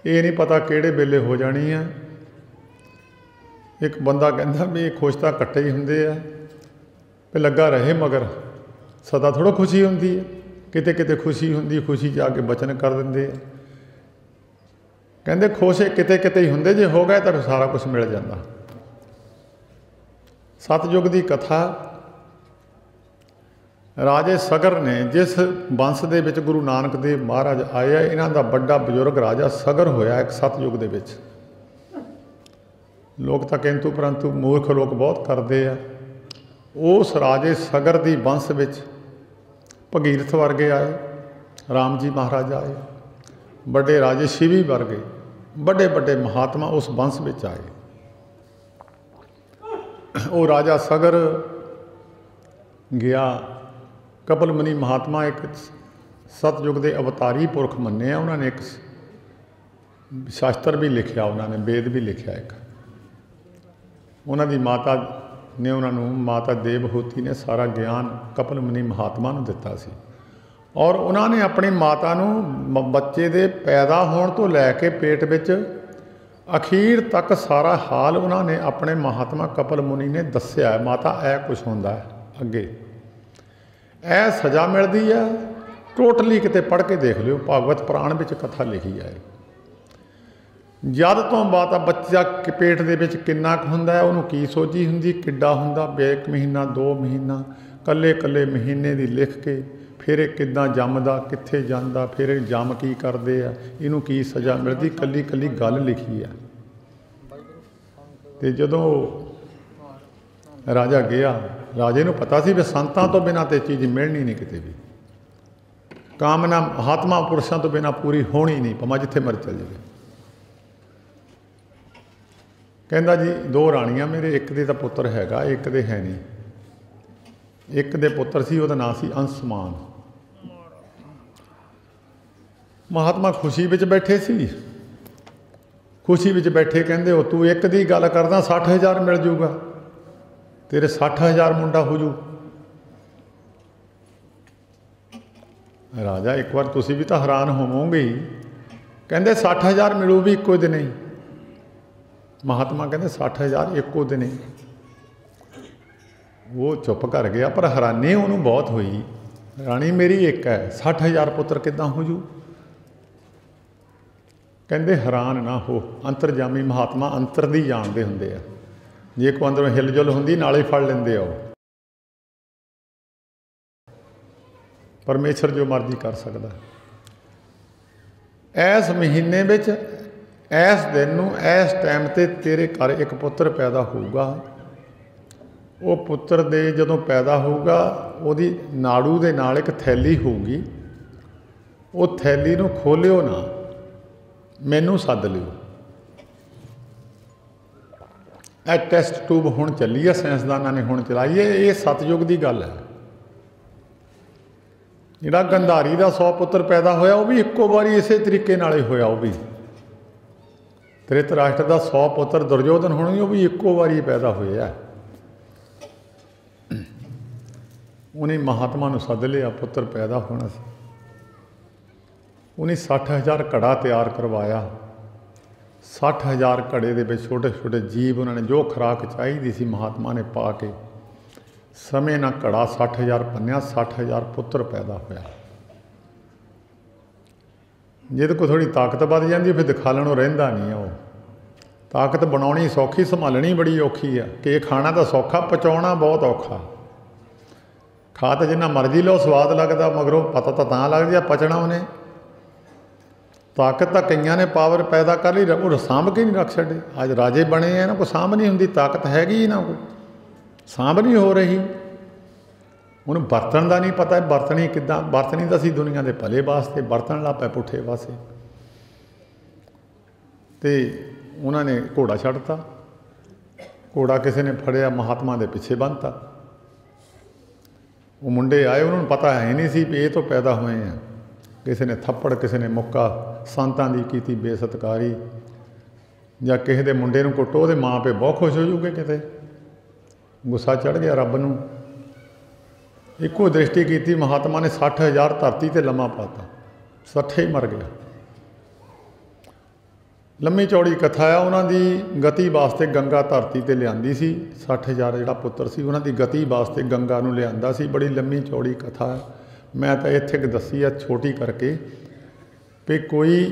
Speaker 1: ये नहीं पता किहड़े वेले हो जानी है। एक बंदा कहता भी खुश तो कट्टे ही हुंदे आ, भी लगा रहे मगर सदा थोड़ा खुशी हुंदी है। किते किते खुशी हुंदी, खुशी च आके बचन कर देंदे आ। कहते खुश किते किते ही हुंदे, जे हो गए तो सारा कुछ मिल जाता। सतयुग की कथा, राजे सगर ने जिस वंश के विच गुरु नानक देव महाराज आए, इन्हां दा बड़ा बजुर्ग राजा सगर होया एक सतयुग दे विच। लोग तो किंतु परंतु मूर्ख लोग बहुत करते हैं। उस राजे सगर की वंश विच भगीरथ वर्गे आए, राम जी महाराज आए, बड़े राजे शिवी वर्गे बड़े बड़े महात्मा उस वंश विच आए। वो राजा सगर गया। कपिल मुनि महात्मा एक सतयुग के अवतारी पुरख मन्ने आ। उन्होंने एक शास्त्र भी लिखा, उन्होंने वेद भी लिखा एक। उन्होंने माता ने उन्होंने माता देवहूति ने सारा ज्ञान कपिल मुनि महात्मा को दिता सी। और उन्होंने अपनी माता को बच्चे के पैदा होने तो लैके पेट विच अखीर तक सारा हाल उन्होंने अपने महात्मा कपिल मुनि ने दस्या। माता ऐ कुछ होंदा है, अगे ऐ सज़ा मिलती है। टोटली किते पढ़ के देख लियो, भागवत पुराण में कथा लिखी है। जद तो बात बच्चा पेट दे विच किन्ना क हुंदा है, उहनूं की सोझी हुंदी, किड्डा हुंदा, 1 महीना 2 महीना कल्ले कल्ले महीने दी लिख के फिर ये किद्दां जमदा, कित्थे जांदा, फिर ये जम की करदे आ, इहनूं की सज़ा मिलदी, कल्ली कल्ली गल लिखी है। ते जदों राजा गया, राजे नूं पता सी भी संतां तो बिना ते चीज़ मिलनी नहीं, किते भी कामना महात्मा पुरुषों तो बिना पूरी होनी नहीं, भावें जिथे मर चल जाए। कहंदा जी 2 राणियां मेरे, एक दे तां पुत्र हैगा, एक दे है नहीं। एक दे पुत्र सी, उहदा नाम सी अंशमान। महात्मा खुशी विच बैठे सी, खुशी विच बैठे कहंदे हो तू एक दी गल करदा 60,000 मिल जूगा, तेरे 60,000 मुंडा हो जू। राजा एक बार तुसी भी तो हैरान होवोगे ही, कहंदे 60,000 मिलू भी इक्को दिन ही। महात्मा कहंदे 60,000 इक्को दिन ही। वो चुप कर गया, पर हैरानी उन्होंने बहुत हुई। राणी मेरी एक है, 60,000 पुत्र किदां हो जू। कहंदे हैरान ना हो, अंतरजामी महात्मा अंतर दी जानते हुंदे आ, जे को अंदरों हिलजुल हुंदी नाले फड़ लेंदे आ। परमेश्वर जो मर्जी कर सकदा। इस महीने विच इस दिन नूं इस टाइम ते तेरे घर एक पुत्र पैदा होगा। वो पुत्र दे जदों पैदा होगा, उहदी नाड़ू दे नाल एक थैली होगी, वो थैली नूं खोलियो ना, मैनू सद लियो। यह टैसट ट्यूब हुण चली है, साइंसदानां ने हुण चलाई है, ये सतयुग की गल है। जिहड़ा गंधारी का 100 पुत्र पैदा होया वो भी इक्को बारी इसे तरीके नाल ही होया। वो भी धृतराष्ट्र का 100 पुत्र दुर्योधन होने वो भी इक्को बारी पैदा होया। उन्हें महात्मा नूं सद लिया, पुत्र पैदा होना सी। उन्हें 60,000 घड़ा तैयार करवाया। 60,000 घड़े दे विच छोटे छोटे जीव उन्होंने जो खुराक चाहिए सी महात्मा ने पा के समय ना घड़ा 60,000 भन्या, 60,000 पुत्र पैदा होया। जिहदे कोल थोड़ी ताकत बढ़ जाती फिर दिखालणों रहिंदा नहीं है। वो ताकत बनाउणी सौखी, संभालनी बड़ी औखी है। कि खाना तो सौखा, पचाउणा बहुत औखा। खा तो जिन्ना मर्जी लो, स्वाद लगता, मगरों पता तो तां लगदा पचना उन्हें। ताकत तो कईयां ने पावर पैदा कर ली, वो सांभ के नहीं रख छड़े। अज राजे बने हैं ना, कोई सांभ नहीं होंदी, ताकत हैगी ही ना, कोई सांभ नहीं हो रही। उन्हें बरतन का नहीं पता बरतनी किद्दां, बरतनी तो असीं दुनिया के भले वास्ते, बरतन लग पे पुठे वास्ते। तो उन्होंने घोड़ा छड्डता। घोड़ा किसी ने फड़िया, महात्मा के पिछे बन्नता। वो मुंडे आए, उन्होंने पता है नहीं सी भी ये तो पैदा हुए हैं। किसी ने थप्पड़, किसी ने मुक्का, संतां दी कीती बेसत्कारी, या किसी के मुंडे नूं कुੱਟੋ तो माँ पे बहुत खुश हो जूगे। किते गुस्सा चढ़ गया रब नूं। इक्को दृष्टि की महात्मा ने 60,000 धरती ते लम्मा पाता, 60 ही मर गया। लम्मी चौड़ी कथा आ। उन्होंने गति वास्ते गंगा धरती ते लियांदी सी। 60,000 जिहड़ा पुत्र सी उन्होंने गति वास्ते गंगा नूं लियांदा सी। बड़ी लम्मी चौड़ी कथा है। मैं तो इत्थे क दसी है छोटी करके भी कोई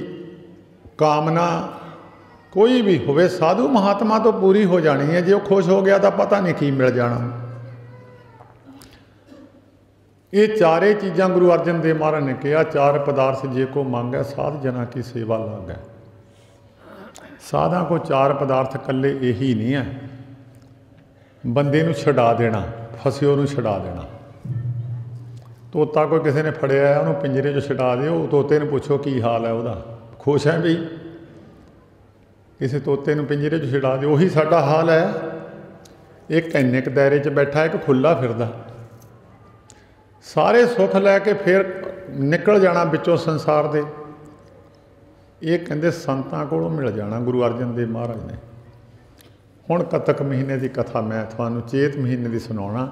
Speaker 1: कामना कोई भी होवे साधु महात्मा तो पूरी हो जानी है। जो खुश हो गया तो पता नहीं की मिल जाना। ये चारे चीज़ां गुरु अर्जन देव महाराज ने कहा, चार पदार्थ जे को मांगे साध जना की सेवा लागे। साधा को चार पदार्थ कल्ले यही नहीं है। बंदे नूं छड़ा देना, फसिओ नूं छड़ा देना। तोता कोई किसी ने फड़िया है, उन्होंने पिंजरे चो छड़ा दो। तोते नूं पुछो की हाल है वह, खुश है भी। किसी तोते नूं पिंजरे चो छड़ा दो, उही साडा हाल है। एक इन्ने क दायरे च बैठा, एक खुला फिरदा। सारे सुख लैके फिर निकल जाना बिचों संसार दे। ये कहते संतां कोलों मिल जाना। गुरु अर्जन देव महाराज ने हुण कतक महीने की कथा मैं तुहानूं चेत महीने की सुनाउणा।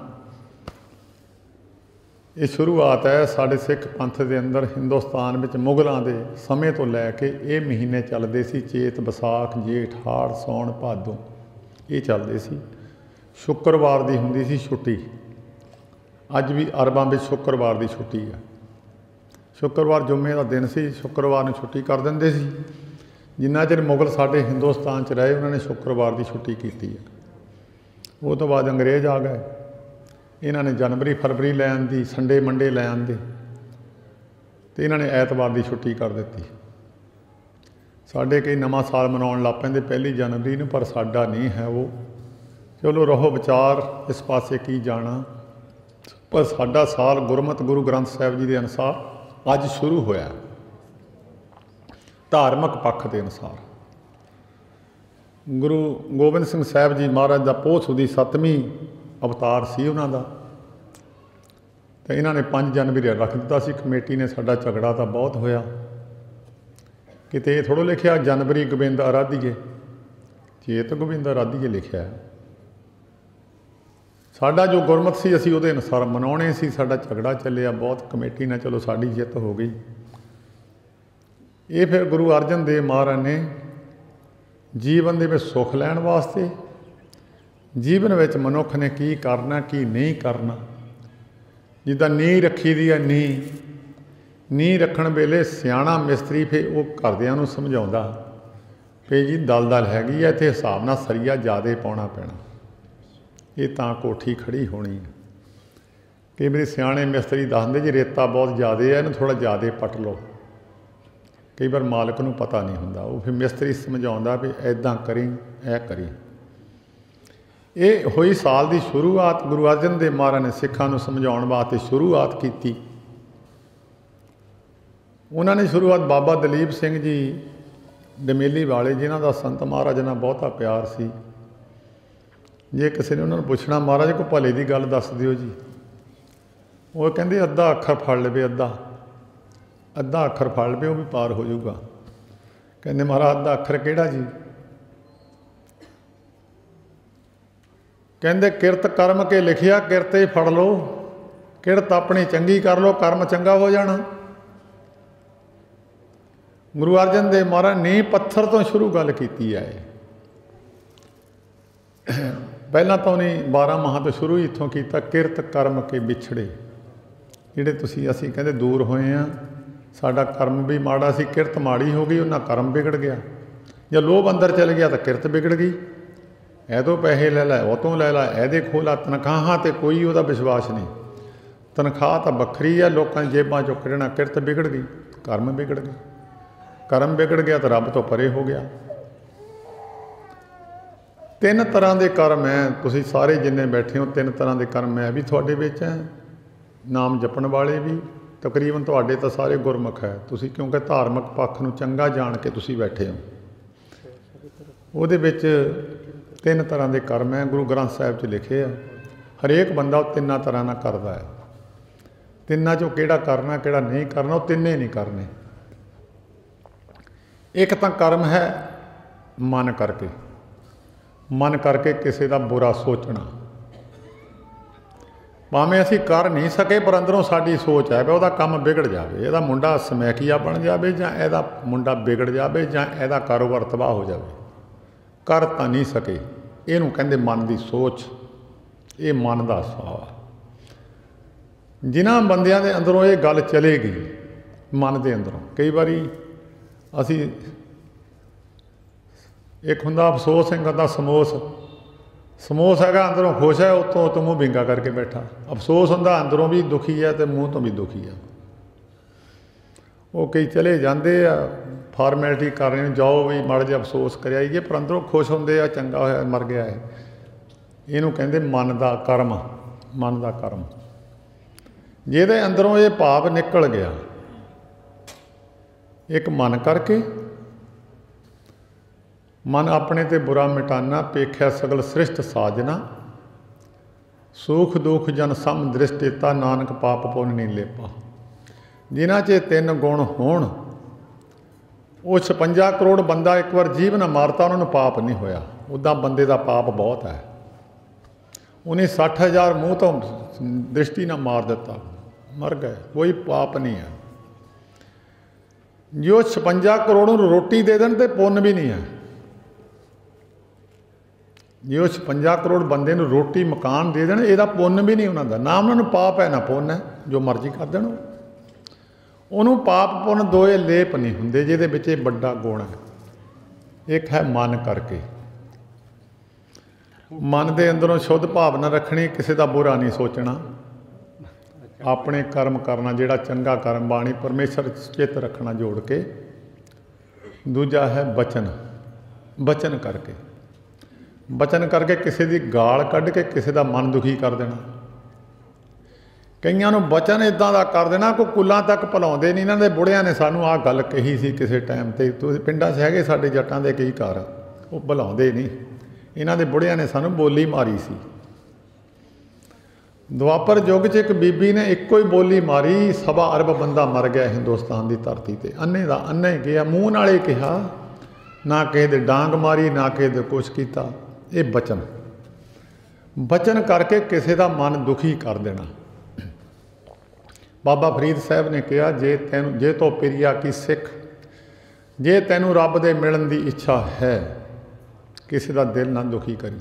Speaker 1: ये शुरुआत है साढ़े सिख पंथ के अंदर हिंदुस्तान में मुगलों के समय तो लैके ये महीने चलते सी। चेत, बसाख, जेठ, हाड़, सौण, भादों ये चलते सी। शुक्रवार की हुंदी सी छुट्टी। अज भी अरबां में शुक्रवार की छुट्टी है। शुक्रवार जुम्मे का दिन सी, शुक्रवार नूं छुट्टी कर देंदे सी। जिन्ना चिर मुगल साडे हिंदुस्तान च रहे उन्होंने शुक्रवार की छुट्टी की है। वो तो बाद अंग्रेज़ आ गए, इन्होंने जनवरी फरवरी लै आंदी, संडे मंडे लै आंदे, तो इन्होंने ऐतवार की छुट्टी कर दी। साढ़े कई नवां साल मनाउण लग पैंदे 1 जनवरी नूं, पर साडा नहीं है वो। चलो रहो विचार इस पासे की जाना, पर साडा साल गुरमत गुरु ग्रंथ साहिब जी के अनुसार अज शुरू होया। धार्मिक पक्ष के अनुसार गुरु गोबिंद सिंह साहिब जी महाराज का पोह सुदी 7ਵੀं अवतार सी उन्हों का। तो इन्होंने 5 जनवरी रख दिता सी। कमेटी ने साडा झगड़ा तो बहुत होया, किते ये थोड़ो लिखिया जनवरी गोबिंद आराधीए, चेत गोबिंद आराधीए लिखिया है। साडा जो गुरमत सी असी उहदे अनुसार मनाउणे सी। साडा झगड़ा चलिया बहुत कमेटी ने, चलो साडी जित हो गई। ये फिर गुरु अर्जन देव महाराज ने जीवन दे विच सुख लैण वास्ते, जीवन में मनुख ने की करना की नहीं करना, जिद्दां नींह रखी दी है। नींह रखण वेले सियाणा मिस्त्री फिर वो घरदिआं नूं समझाउंदा भी जी दल हैगी है, इत्थे हिसाब नाल सरिया ज़्यादा पाउणा पैणा, ये तां कोठी खड़ी होनी है। कई बार सियाणे मिस्त्री दसदे जी रेता बहुत ज़्यादा है, इहनूं थोड़ा ज़्यादा पट लो। कई बार मालक नूं पता नहीं हुंदा, वो फिर मिस्त्री समझाउंदा भी ऐदां करी ऐ करी। ये हुई साल की शुरुआत। गुरु अर्जन देव महाराज ने सिखां नूं समझाउण वास्ते शुरुआत की। उन्होंने शुरुआत बाबा दलीप सिंह जी डमेली वाले, जिन्हां दा संत महाराज नाल बहुता प्यार सी। जे किसी ने उन्होंने पूछना महाराज को भले की गल दस दिओ जी, ਉਹ ਕਹਿੰਦੇ ਅੱਧਾ ਅੱਖਰ ਫੜ ਲਵੇ, ਅੱਧਾ ਅੱਖਰ ਫੜ ਲਵੇ ਉਹ ਵੀ ਪਾਰ ਹੋ ਜਾਊਗਾ। ਕਹਿੰਦੇ ਮਹਾਰਾਜ ਅੱਧਾ ਅੱਖਰ ਕਿਹੜਾ ਜੀ? ਕਹਿੰਦੇ ਕਿਰਤ ਕਰਮ ਕੇ ਲਿਖਿਆ, ਕਿਰਤੇ ਫੜ ਲਓ, ਕਿਰਤ ਆਪਣੀ ਚੰਗੀ ਕਰ ਲਓ, ਕਰਮ ਚੰਗਾ ਹੋ ਜਾਣਾ। ਗੁਰੂ ਅਰਜਨ ਦੇਵ ਮਹਾਰਾਜ ਨੀਂਹ ਪੱਥਰ ਤੋਂ ਸ਼ੁਰੂ ਗੱਲ ਕੀਤੀ ਹੈ। ਪਹਿਲਾਂ ਤਾਂ ਉਹਨੇ 12 ਮਹਾਂ ਤੋਂ ਸ਼ੁਰੂ ਹੀ ਇੱਥੋਂ ਕੀਤਾ, ਕਿਰਤ ਕਰਮ ਕੇ ਵਿਛੜੇ। ਜਿਹੜੇ ਅਸੀਂ ਕਹਿੰਦੇ ਦੂਰ ਹੋਏ ਹਾਂ, ਸਾਡਾ ਕਰਮ ਵੀ ਮਾੜਾ ਸੀ, ਕਿਰਤ ਮਾੜੀ ਹੋ ਗਈ, ਉਹਨਾਂ ਕਰਮ ਵਿਗੜ ਗਿਆ। ਜੇ ਲੋਭ ਅੰਦਰ ਚਲ ਗਿਆ ਤਾਂ ਕਿਰਤ ਵਿਗੜ ਗਈ। ਇਹ ਤੋਂ ਪੈਸੇ ਲੈ ਲੈ, ਉਹ ਤੋਂ ਲੈ ਲੈ, ਇਹਦੇ ਖੋਲਾ। ਤਨਖਾਹਾਂ 'ਤੇ ਕੋਈ ਉਹਦਾ ਵਿਸ਼ਵਾਸ ਨਹੀਂ। ਤਨਖਾਹ ਤਾਂ ਵੱਖਰੀ ਆ, ਲੋਕਾਂ ਦੀ ਜੇਬਾਂ 'ਚੋਂ ਕੱਢਣਾ। ਕਿਰਤ ਵਿਗੜ ਗਈ, ਕਰਮ ਵਿਗੜ ਗਏ। ਕਰਮ ਵਿਗੜ ਗਿਆ ਤਾਂ ਰੱਬ ਤੋਂ ਪਰੇ ਹੋ ਗਿਆ। 3 ਤਰ੍ਹਾਂ ਦੇ ਕਰਮ ਹੈ। ਤੁਸੀਂ ਸਾਰੇ ਜਿੰਨੇ ਬੈਠੇ ਹੋ, 3 ਤਰ੍ਹਾਂ ਦੇ ਕਰਮ ਹੈ ਵੀ ਤੁਹਾਡੇ ਵਿੱਚ ਹੈ। ਨਾਮ ਜਪਣ ਵਾਲੇ ਵੀ ਤਕਰੀਬਨ ਤੁਹਾਡੇ ਤਾਂ ਸਾਰੇ ਗੁਰਮੁਖ ਹੈ। ਤੁਸੀਂ ਕਿਉਂਕਿ ਧਾਰਮਿਕ ਪੱਖ ਨੂੰ ਚੰਗਾ ਜਾਣ ਕੇ ਤੁਸੀਂ ਬੈਠੇ ਹੋ। ਉਹਦੇ ਵਿੱਚ 3 ਤਰ੍ਹਾਂ ਦੇ ਕਰਮ ਹੈ, ਗੁਰੂ ਗ੍ਰੰਥ ਸਾਹਿਬ 'ਚ ਲਿਖੇ ਆ। ਹਰੇਕ ਬੰਦਾ ਉਹ 3 ਤਰ੍ਹਾਂ ਨਾਲ ਕਰਦਾ ਹੈ। 3 'ਚੋਂ ਕਿਹੜਾ ਕਰਨਾ ਕਿਹੜਾ ਨਹੀਂ ਕਰਨਾ, ਉਹ 3 ਨਹੀਂ ਕਰਨੇ। ਇੱਕ ਤਾਂ ਕਰਮ ਹੈ ਮਨ ਕਰਕੇ, ਮਨ ਕਰਕੇ ਕਿਸੇ ਦਾ ਬੁਰਾ ਸੋਚਣਾ। ਭਾਵੇਂ ਅਸੀਂ ਕਰ ਨਹੀਂ ਸਕੇ, ਪਰ ਅੰਦਰੋਂ ਸਾਡੀ ਸੋਚ ਹੈ ਵੀ ਉਹਦਾ ਕੰਮ ਵਿਗੜ ਜਾਵੇ, ਇਹਦਾ ਮੁੰਡਾ ਸਮੈਕੀਆ ਬਣ ਜਾਵੇ, ਜਾਂ ਇਹਦਾ ਮੁੰਡਾ ਵਿਗੜ ਜਾਵੇ, ਜਾਂ ਇਹਦਾ ਕਾਰੋਬਾਰ ਤਬਾਹ ਹੋ ਜਾਵੇ। ਕਰ ਤਾਂ ਨਹੀਂ ਸਕੇ, ਇਹਨੂੰ ਕਹਿੰਦੇ ਮਨ ਦੀ ਸੋਚ। ਇਹ ਮਨ ਦਾ ਸੁਭਾਅ। ਜਿਨ੍ਹਾਂ ਬੰਦਿਆਂ ਦੇ ਅੰਦਰੋਂ ਇਹ ਗੱਲ ਚਲੇਗੀ ਮਨ ਦੇ ਅੰਦਰੋਂ, ਕਈ ਵਾਰੀ ਅਸੀਂ ਇੱਕ ਹੁੰਦਾ ਅਫਸੋਸ, ਇੱਕ ਹੁੰਦਾ ਸਮੋਸ। ਸਮੋਸ ਹੈਗਾ ਅੰਦਰੋਂ ਖੁਸ਼ ਹੈ, ਉੱਤੋਂ ਮੂੰਹ ਵਿੰਗਾ ਕਰਕੇ ਬੈਠਾ। ਅਫਸੋਸ ਹੁੰਦਾ ਅੰਦਰੋਂ ਵੀ ਦੁਖੀ ਹੈ ਅਤੇ ਮੂੰਹ ਤੋਂ ਵੀ ਦੁਖੀ ਹੈ। ਉਹ ਕਈ ਚਲੇ ਜਾਂਦੇ ਆ ਫਾਰਮੈਲਿਟੀ ਕਰ ਰਹੇ ਨੇ, ਜਾਓ ਵੀ ਮਾੜਾ ਜਿਹਾ ਅਫਸੋਸ ਕਰ ਆਈਏ, ਪਰ ਅੰਦਰੋਂ ਖੁਸ਼ ਹੁੰਦੇ ਆ, ਚੰਗਾ ਹੋਇਆ ਮਰ ਗਿਆ ਹੈ। ਇਹਨੂੰ ਕਹਿੰਦੇ ਮਨ ਦਾ ਕਰਮ। ਮਨ ਦਾ ਕਰਮ ਜਿਹਦੇ ਅੰਦਰੋਂ ਇਹ ਭਾਵ ਨਿਕਲ ਗਿਆ। ਇੱਕ ਮਨ ਕਰਕੇ, ਮਨ ਆਪਣੇ ਤੇ ਬੁਰਾ ਮਿਟਾਨਾ, ਪੇਖਿਆ ਸਗਲ ਸ੍ਰਿਸ਼ਟ ਸਾਜਨਾ, ਸੁਖ ਦੁਖ ਜਨ ਸਮ ਦ੍ਰਿਸ਼ਟੇਤਾ, ਨਾਨਕ ਪਾਪ ਪੁੰਨ ਨਹੀਂ ਲੇਪਾ। ਜਿਨ੍ਹਾਂ 'ਚ 3 ਗੁਣ ਹੋਣ, ਉਹ 56 ਕਰੋੜ ਬੰਦਾ ਇੱਕ ਵਾਰ ਜੀਭ ਨਾ ਮਾਰਤਾ, ਉਹਨਾਂ ਨੂੰ ਪਾਪ ਨਹੀਂ ਹੋਇਆ। ਉੱਦਾਂ ਬੰਦੇ ਦਾ ਪਾਪ ਬਹੁਤ ਹੈ। ਉਹਨੇ 60,000 ਮੂੰਹ ਤੋਂ ਦ੍ਰਿਸ਼ਟੀ ਨਾ ਮਾਰ ਦਿੱਤਾ, ਮਰ ਗਏ, ਕੋਈ ਪਾਪ ਨਹੀਂ ਹੈ। ਜੋ 56 ਕਰੋੜ ਨੂੰ ਰੋਟੀ ਦੇ ਦੇਣ ਤੇ ਪੁੰਨ ਵੀ ਨਹੀਂ ਹੈ। ਜੇ ਉਹ 56 ਕਰੋੜ ਬੰਦੇ ਨੂੰ ਰੋਟੀ ਮਕਾਨ ਦੇ ਦੇਣ, ਇਹਦਾ ਪੁੰਨ ਵੀ ਨਹੀਂ ਉਹਨਾਂ ਦਾ। ਨਾ ਉਹਨਾਂ ਨੂੰ ਪਾਪ ਹੈ ਨਾ ਪੁੰਨ ਹੈ, ਜੋ ਮਰਜ਼ੀ ਕਰ ਦੇਣ। ਉਹਨੂੰ ਪਾਪ ਪੁੰਨ ਦੋਏ ਲੇਪ ਨਹੀਂ ਹੁੰਦੇ, ਜਿਹਦੇ ਵਿੱਚ ਇਹ ਵੱਡਾ ਗੁਣ ਹੈ। ਇੱਕ ਹੈ ਮਨ ਕਰਕੇ, ਮਨ ਦੇ ਅੰਦਰੋਂ ਸ਼ੁੱਧ ਭਾਵਨਾ ਰੱਖਣੀ, ਕਿਸੇ ਦਾ ਬੁਰਾ ਨਹੀਂ ਸੋਚਣਾ, ਆਪਣੇ ਕਰਮ ਕਰਨਾ, ਜਿਹੜਾ ਚੰਗਾ ਕਰਮ ਬਾਣੀ ਪਰਮੇਸ਼ਰ ਚਿੱਤ ਰੱਖਣਾ ਜੋੜ ਕੇ। ਦੂਜਾ ਹੈ ਬਚਨ। ਬਚਨ ਕਰਕੇ, ਬਚਨ ਕਰਕੇ ਕਿਸੇ ਦੀ ਗਾਲ ਕੱਢ ਕੇ ਕਿਸੇ ਦਾ ਮਨ ਦੁਖੀ ਕਰ ਦੇਣਾ। ਕਈਆਂ ਨੂੰ ਬਚਨ ਇੱਦਾਂ ਦਾ ਕਰ ਦੇਣਾ, ਕੋਈ ਕੁੱਲਾਂ ਤੱਕ ਭੁਲਾਉਂਦੇ ਨਹੀਂ। ਇਹਨਾਂ ਦੇ ਬੁੜਿਆਂ ਨੇ ਸਾਨੂੰ ਆਹ ਗੱਲ ਕਹੀ ਸੀ ਕਿਸੇ ਟਾਈਮ 'ਤੇ। ਤੁਸੀਂ ਪਿੰਡਾਂ 'ਚ ਹੈਗੇ ਸਾਡੇ ਜੱਟਾਂ ਦੇ ਕਈ ਘਰ, ਉਹ ਭੁਲਾਉਂਦੇ ਨਹੀਂ। ਇਹਨਾਂ ਦੇ ਬੁੜਿਆਂ ਨੇ ਸਾਨੂੰ ਬੋਲੀ ਮਾਰੀ ਸੀ। ਦੁਆਪਰ ਯੁੱਗ 'ਚ ਇੱਕ ਬੀਬੀ ਨੇ ਇੱਕੋ ਹੀ ਬੋਲੀ ਮਾਰੀ, 1.25 ਅਰਬ ਬੰਦਾ ਮਰ ਗਿਆ ਹਿੰਦੁਸਤਾਨ ਦੀ ਧਰਤੀ 'ਤੇ। ਅੰਨੇ ਦਾ ਅੰਨੇ ਗਿਆ, ਮੂੰਹ ਨਾਲ ਹੀ ਕਿਹਾ, ਨਾ ਕਿਸੇ ਦੇ ਡਾਂਗ ਮਾਰੀ, ਨਾ ਕਿਸੇ ਦੇ ਕੁਛ ਕੀਤਾ। ਇਹ ਬਚਨ। ਬਚਨ ਕਰਕੇ ਕਿਸੇ ਦਾ ਮਨ ਦੁਖੀ ਕਰ ਦੇਣਾ। ਬਾਬਾ ਫਰੀਦ ਸਾਹਿਬ ਨੇ ਕਿਹਾ, ਜੇ ਤੋ ਪਿਰਿਆ ਕੀ ਸਿੱਖ, ਜੇ ਤੈਨੂੰ ਰੱਬ ਦੇ ਮਿਲਣ ਦੀ ਇੱਛਾ ਹੈ, ਕਿਸੇ ਦਾ ਦਿਲ ਨਾ ਦੁਖੀ ਕਰੀ,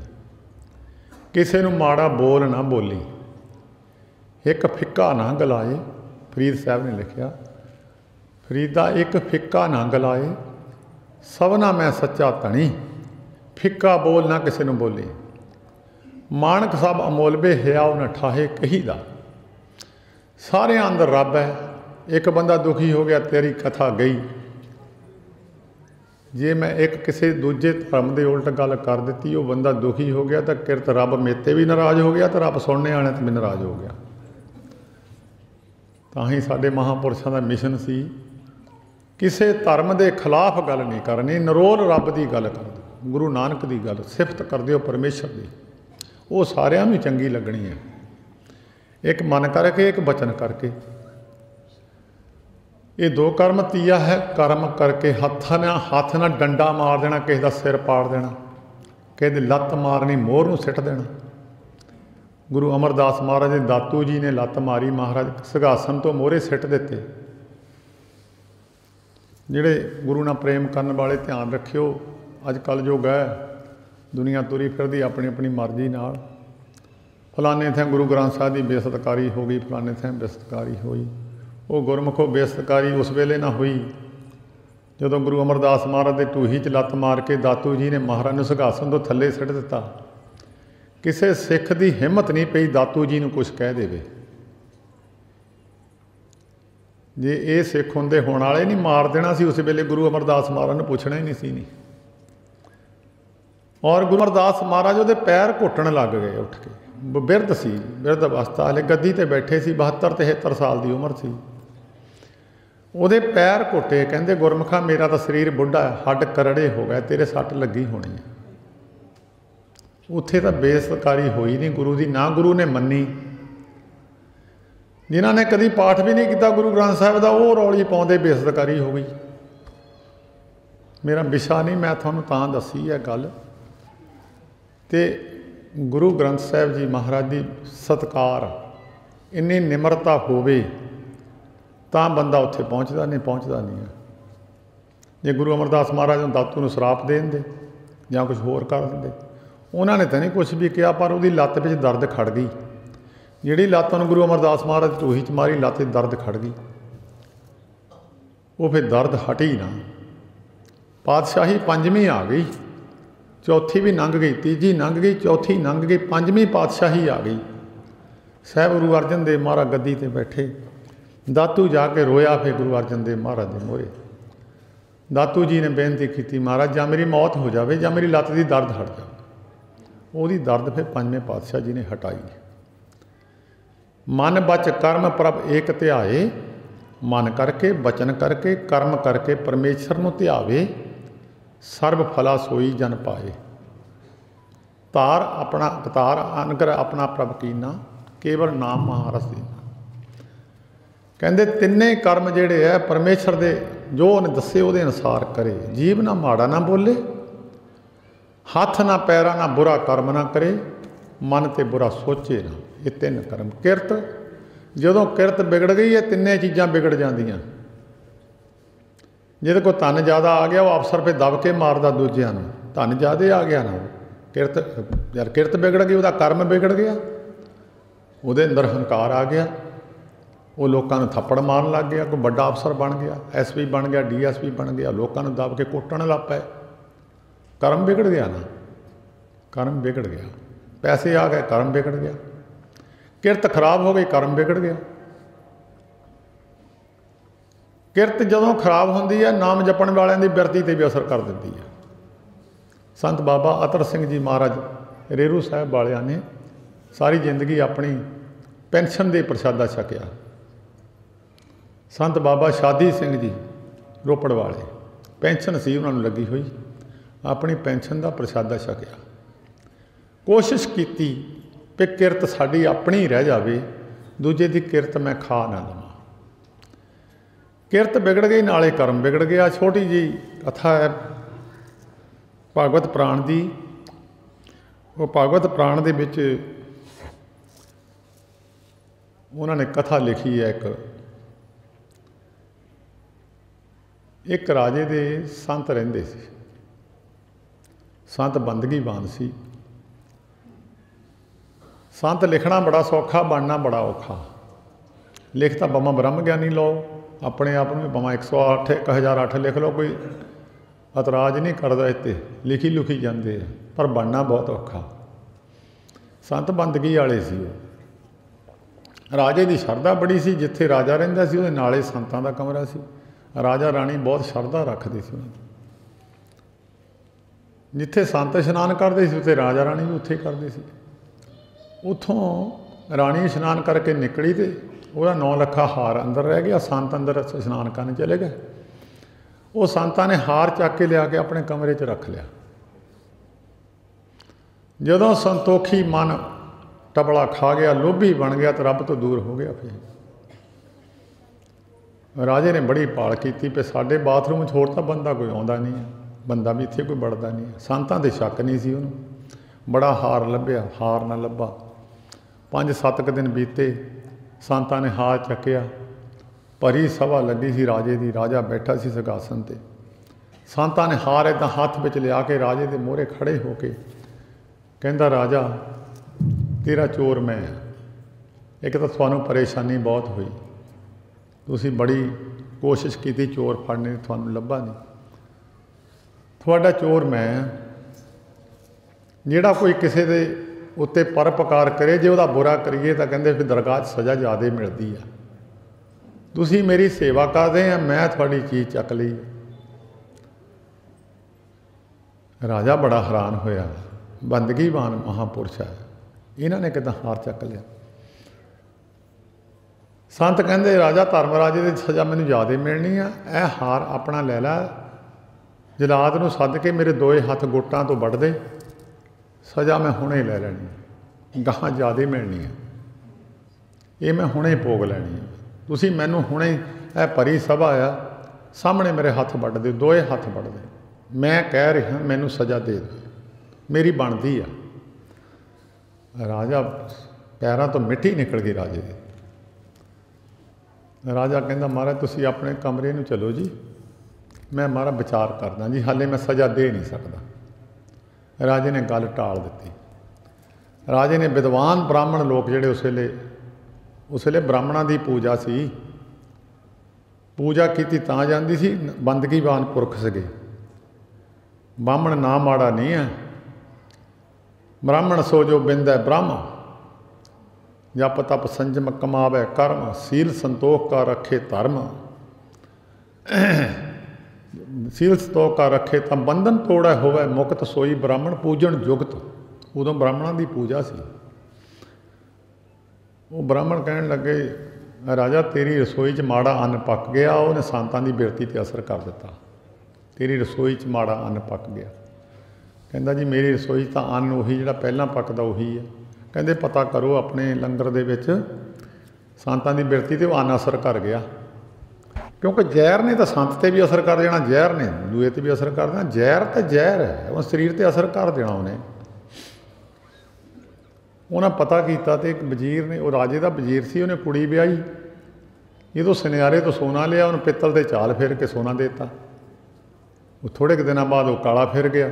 Speaker 1: ਕਿਸੇ ਨੂੰ ਮਾੜਾ ਬੋਲ ਨਾ ਬੋਲੀ, ਇੱਕ ਫਿੱਕਾ ਨਾ ਗਲਾਏ। ਫਰੀਦ ਸਾਹਿਬ ਨੇ ਲਿਖਿਆ, ਫਰੀਦਾ ਇੱਕ ਫਿੱਕਾ ਨਾ ਗਲਾਏ, ਸਭਨਾ ਮੈਂ ਸੱਚਾ ਧਣੀ, ਫਿੱਕਾ ਬੋਲ ਨਾ ਕਿਸੇ ਨੂੰ ਬੋਲੀ। ਮਾਣਕ ਸਭ ਅਮੋਲਵੇ ਹਿਆਉ ਨਾ ਠਾਹੇ ਕਹੀ ਦਾ। ਸਾਰਿਆਂ ਅੰਦਰ ਰੱਬ ਹੈ। ਇੱਕ ਬੰਦਾ ਦੁਖੀ ਹੋ ਗਿਆ, ਤੇਰੀ ਕਥਾ ਗਈ। ਜੇ ਮੈਂ ਇੱਕ ਕਿਸੇ ਦੂਜੇ ਧਰਮ ਦੇ ਉਲਟ ਗੱਲ ਕਰ ਦਿੱਤੀ, ਉਹ ਬੰਦਾ ਦੁਖੀ ਹੋ ਗਿਆ, ਤਾਂ ਕਿਰਤ ਰੱਬ ਮੇਤੇ ਵੀ ਨਾਰਾਜ਼ ਹੋ ਗਿਆ, ਤਾਂ ਰੱਬ ਸੁਣਨੇ ਵਾਲਿਆਂ 'ਤੇ ਵੀ ਨਾਰਾਜ਼ ਹੋ ਗਿਆ। ਤਾਂ ਹੀ ਸਾਡੇ ਮਹਾਂਪੁਰਸ਼ਾਂ ਦਾ ਮਿਸ਼ਨ ਸੀ, ਕਿਸੇ ਧਰਮ ਦੇ ਖਿਲਾਫ ਗੱਲ ਨਹੀਂ ਕਰਨੀ, ਨਿਰੋਲ ਰੱਬ ਦੀ ਗੱਲ ਕਰ ਦਿਓ, ਗੁਰੂ ਨਾਨਕ ਦੀ ਗੱਲ, ਸਿਫਤ ਕਰ ਦਿਓ ਪਰਮੇਸ਼ਰ ਦੀ, ਉਹ ਸਾਰਿਆਂ ਨੂੰ ਚੰਗੀ ਲੱਗਣੀ ਹੈ। एक मन करके एक बचन करके। ये दो कर्म। तीया है कर्म करके हथ ना डंडा मार देना, किसी का सिर पाड़ देना, किसी की लत्त मारनी, मोहर नूं सिट देना। गुरु अमरदास महाराज दातू जी ने लत्त मारी, महाराज सिंघासन तो मोहरे सिट दिते। जिहड़े गुरु नाल प्रेम करन वाले ध्यान रखियो, अजकल युग है, दुनिया तुरी फिरदी अपनी अपनी मर्जी नाल। फलाने थे गुरु ग्रंथ साहिब की बेसतकारी हो गई, फलाने थे बेसतकारी हुई। वो गुरमुखो बेसतकारी उस वेले ना हुई जदों गुरु अमरदास महाराज के टूही च लत्त मार के दातू जी ने महाराज नूं सिंघासन तो थल्ले सिट दिता। किसी सिख की हिम्मत नहीं पई दातू जी नूं कुछ कह देवे। जे ये सिख होंदे होण वाले नहीं मार देना सी उस वेले, गुरु अमरदास महाराज नूं पुछना ही नहीं सी नहीं। और गुरु अमरदास महाराज उहदे पैर घुटण लग गए उठ के। बिरध सी, बिरध अवस्था, हले गद्दी ते बैठे सी, 72-73 साल की उम्र सी। ਉਹਦੇ पैर घुटे, कहते गुरमुखा मेरा तो शरीर बुढ़ा है, हड्ड करड़े हो गए, तेरे सੱਟ लगी होनी है। उत्थे तो बेसतकारी होई नहीं गुरु की, ना गुरु ने मन्नी। जिन्हों ने कभी पाठ भी नहीं किया गुरु ग्रंथ साहिब का, वो रौली पाउंदे बेसतकारी हो गई। मेरा विशा नहीं, मैं तुहानूं तां दसी है गल। ते गुरु ग्रंथ साहिब जी महाराज की सत्कार, इन्नी निमरता होवे ਤਾਂ ਬੰਦਾ ਉੱਥੇ ਪਹੁੰਚਦਾ ਨਹੀਂ, ਪਹੁੰਚਦਾ ਨਹੀਂ ਹੈ। ਜੇ ਗੁਰੂ ਅਮਰਦਾਸ ਮਹਾਰਾਜ ਨੂੰ ਦਾਤੂ ਨੂੰ ਸ਼ਰਾਪ ਦੇ ਦਿੰਦੇ ਜਾਂ ਕੁਝ ਹੋਰ ਕਰ ਦਿੰਦੇ, ਉਹਨਾਂ ਨੇ ਤਾਂ ਨਹੀਂ ਕੁਛ ਵੀ ਕਿਹਾ, ਪਰ ਉਹਦੀ ਲੱਤ ਵਿੱਚ ਦਰਦ ਖੜ ਗਈ। ਜਿਹੜੀ ਲੱਤ ਨੂੰ ਗੁਰੂ ਅਮਰਦਾਸ ਮਹਾਰਾਜ ਦੀ ਟੂਹੀ 'ਚ ਮਾਰੀ, ਲੱਤ 'ਚ ਦਰਦ ਖੜ ਗਈ। ਉਹ ਫਿਰ ਦਰਦ ਹਟੀ ਨਾ। ਪਾਤਸ਼ਾਹੀ ਪੰਜਵੀਂ ਆ ਗਈ, ਚੌਥੀ ਵੀ ਲੰਘ ਗਈ, ਤੀਜੀ ਲੰਘ ਗਈ, ਚੌਥੀ ਲੰਘ ਗਈ, ਪੰਜਵੀਂ ਪਾਤਸ਼ਾਹੀ ਆ ਗਈ। ਸਾਹਿਬ ਗੁਰੂ ਅਰਜਨ ਦੇਵ ਮਹਾਰਾਜ ਗੱਦੀ 'ਤੇ ਬੈਠੇ। दातू जाके रोया फिर गुरु अर्जन देव महाराज के मोहरे। दातू जी ने बेनती की, महाराज ਜਾਂ मेरी मौत हो जाए ਜਾਂ मेरी लत्त की दर्द हट जाए। ਉਹਦੀ दर्द फिर पंजवें पातशाह जी ने हटाई। मन बच कर्म प्रभ एक ध्याए, मन करके बचन करके कर्म करके परमेश्वर ਨੂੰ ਧਿਆਵੇ, सर्व फला सोई जन पाए। तार अपना तार अनुग्रह अपना प्रभ कीना, केवल नाम महारस दीना। कहते तिन्ने कर्म जोड़े है परमेश्वर दे, जो उन्हें दसे वो अनुसार करे। जीव ना माड़ा ना बोले, हथ ना पैरा ना बुरा कर्म ना करे, मन ते बुरा सोचे ना। ये तीन कर्म। किरत, जदों किरत बिगड़ गई है तिन्ने चीज़ां बिगड़ जांदियां। जिहदे कोल धन ज़्यादा आ गया वो अफसर पे दब के मारदा दूजियां नूं, धन ज़्यादा आ गया ना। किरत यार किरत बिगड़ गई, वह कर्म बिगड़ गया, वो अंदर हंकार आ गया, वो लोगों को थप्पड़ मारन लग गया। कोई बड़ा अफसर बन गया, SP बन गया, DSP बन गया, लोगों को दब के कुटन लग पाए। कर्म बिगड़ गया ना, कर्म बिगड़ गया। पैसे आ गए, कर्म बिगड़ गया। किरत खराब हो गई, कर्म बिगड़ गया। किरत जदों खराब होंदी है, नाम जपण वालियां दी बिरती ते भी असर कर दिंदी है। संत बाबा अतर सिंह जी महाराज रेरू साहिब वालियां ने सारी जिंदगी अपनी पेंशन दे प्रसादा छकिया। संत बाबा शादी सिंह जी रोपड़ वाले, पेंशन सी उन्होंने लगी हुई, अपनी पेंशन का प्रसादा छकिया। कोशिश की कि किरत साड़ी अपनी रह जाए, दूजे की किरत मैं खा ना लवां। किरत बिगड़ गई, नाले कर्म बिगड़ गया। छोटी जी कथा है भागवत पुराण की। वो भागवत पुराण दे विच उन्होंने कथा लिखी है। एक राजे दे संत रहिंदे सी। संत बंदगीवान सी। संत लिखना बड़ा सौखा, बनना बड़ा औखा। लिख तो बमा ब्रह्म ज्ञानी लो, अपने आप में बमा 108 1008 लिख लो, कोई एतराज नहीं करता। इत्ते लिखी लुखी जाते हैं, पर बनना बहुत औखा। संत बंदगी वाले सी। राजे की शरधा बड़ी सी, जिथे राजा रहिंदा सी उहदे नाले संतां दा कमरा सी। राजा राणी बहुत शरधा रखते सी। जिथे संत इशनान करते सी उत्थे राजा राणी भी उत्थे करते सी। उत्थों राणी इशनान करके निकली तो वह 9 लखा हार अंदर रह गया। संत अंदर इशनान करने चले गए। वो संतां ने हार चक के लिया के अपने कमरे च रख लिया। जदों संतोखी मन टबला खा गया, लोभी बन गया तो रब तो दूर हो गया। फिर राजे ने बड़ी भाल की भी साडे बाथरूम च होर तां बंदा कोई आउंदा नहीं है, बंदा भी इत्थे कोई वड़दा नहीं है। संतां ते शक नहीं सी उहनूं। बड़ा हार लभ्या, हार ना लभा। 5-7 दिन बीते, संतां ने हार चक्या। भरी सभा लगी सी राजे दी, राजा बैठा सी सिंघासन ते। संतां ने हार इदां हत्थ विच लिया के राजे दे मोहरे खड़े हो के कहंदा, राजा तेरा चोर मैं हाँ। एक तो तुहानूं परेशानी बहुत हुई, तुसीं बड़ी कोशिश की चोर फड़ने की, तुहानूं लभा नहीं। तुहाडा चोर मैं हाँ। जिहड़ा कोई किसी दे उत्ते परोपकार करे, जे उहदा बुरा करिए तो कहंदे फिर दरगाह सज़ा ज़्यादा मिलदी है। तुसीं मेरी सेवा करदे आ, मैं तुहाडी चीज़ चक लई। राजा बड़ा हैरान होया, बंदगीवान महापुरुष है, इन्हां ने किदां हार चक लिया। संत कहंदे, राजा धर्मराजे दी सज़ा मैनूं ज़्यादा मिलनी आ, यह हार अपना लै ला, जलाद नूं सद के मेरे दोए हत्थ गुट्टां तो वढ़ दे, सज़ा मैं हुणे लै लैनी, गाहां ज़्यादा मिलनी है, ये मैं हुणे भोग लैनी है। तुसीं मैनूं हुणे यह भरी सभा आ, सामने मेरे हत्थ वढ़ दे, दोए हत्थ वढ़ दे, मैं कह रहा मैनूं सज़ा दे दो, मेरी बनदी आ। राजा पैरों तो मिट्टी निकल गई राजे दे। राजा कहंदा, महाराज तुसीं अपने कमरे नूं चलो जी, मैं महाराज विचार करदा जी, हाले मैं सज़ा दे नहीं सकदा। राजे ने गल टाल दी। राजे ने विद्वान ब्राह्मण लोग जिहड़े उस वेले ब्राह्मणां दी पूजा सी, पूजा की तां जांदी सी, बंदगीवान पुरख सगे। ब्राह्मण ना माड़ा नहीं है, ब्राह्मण सो जो बिंद है ब्रह्म, जप तप संजम कमावे कर्म, सील संतोख का रखे धर्म। सील संतोख का रखे तो बंधन तोड़ा होवे मुक्त, सोई ब्राह्मण पूजन जुगत। उदों ब्राह्मणों की पूजा सी। वो ब्राह्मण कहन लगे, राजा तेरी रसोई च माड़ा अन्न पक गया, उन्हें संतां की बेनती ते असर कर दिता, तेरी रसोई च माड़ा अन्न पक गया। कहंदा जी मेरी रसोई तो अन्न उही जिहड़ा पहलां पकदा उही है। कहंदे पता करो अपने लंगर दे विच संतां की बेनती ते अन्न असर कर गया, क्योंकि जहर ने तो संत ते भी असर कर देना, जहर ने दूए ते भी असर कर देना। जहर तो जहर है, उस शरीर ते असर कर देना उन्हें। उन्हें पता किया तो एक वजीर ने, वो राजे का वजीर सी, उन्हें कुड़ी ब्याही, जो सुनियारे तो सोना लिया, उन्हें पित्तल ते चाल फेर के सोना देता। वो थोड़े के दिनों बाद वो काला फिर गया,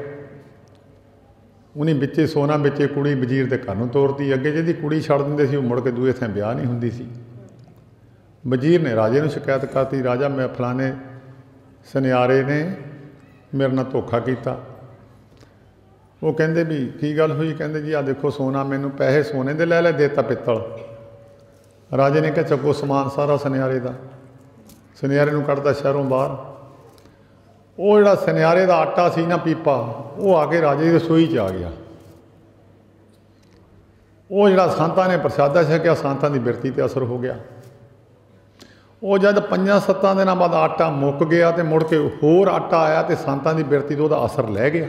Speaker 1: उन्हें बिच्चे सोना बिच्चे कुड़ी वजीर के घर नूं तोरती। अगे जिहदी कुड़ी छड़ दिंदे सी, मुड़ के दूए थां ब्याह नहीं हुंदी सी। वजीर ने राजे नूं शिकायत करती, राजा मैं फलाने सुनियारे ने मेरे नाल धोखा किया। वो कहंदे भी की गल हुई? कहंदे जी आ देखो सोना, मैनूं पैसे सोने दे लै देता पित्तल। राजे ने कहा चको समान सारा सुनियारे का। सुनियारे नूं कढ़दा शहरों बाहर। वो जिहड़ा सुनियारे का आटा सी ना पीपा, वो आके राजे की रसोई च आ गया। वो जिहड़ा संतां ने प्रसादा छकिया, संतां की बिरती ते असर हो गया। वो जब 5-7 दिनों बाद आटा मुक गया तो मुड़ के होर आटा आया तो संतां की बिरती तो वह असर लै गया।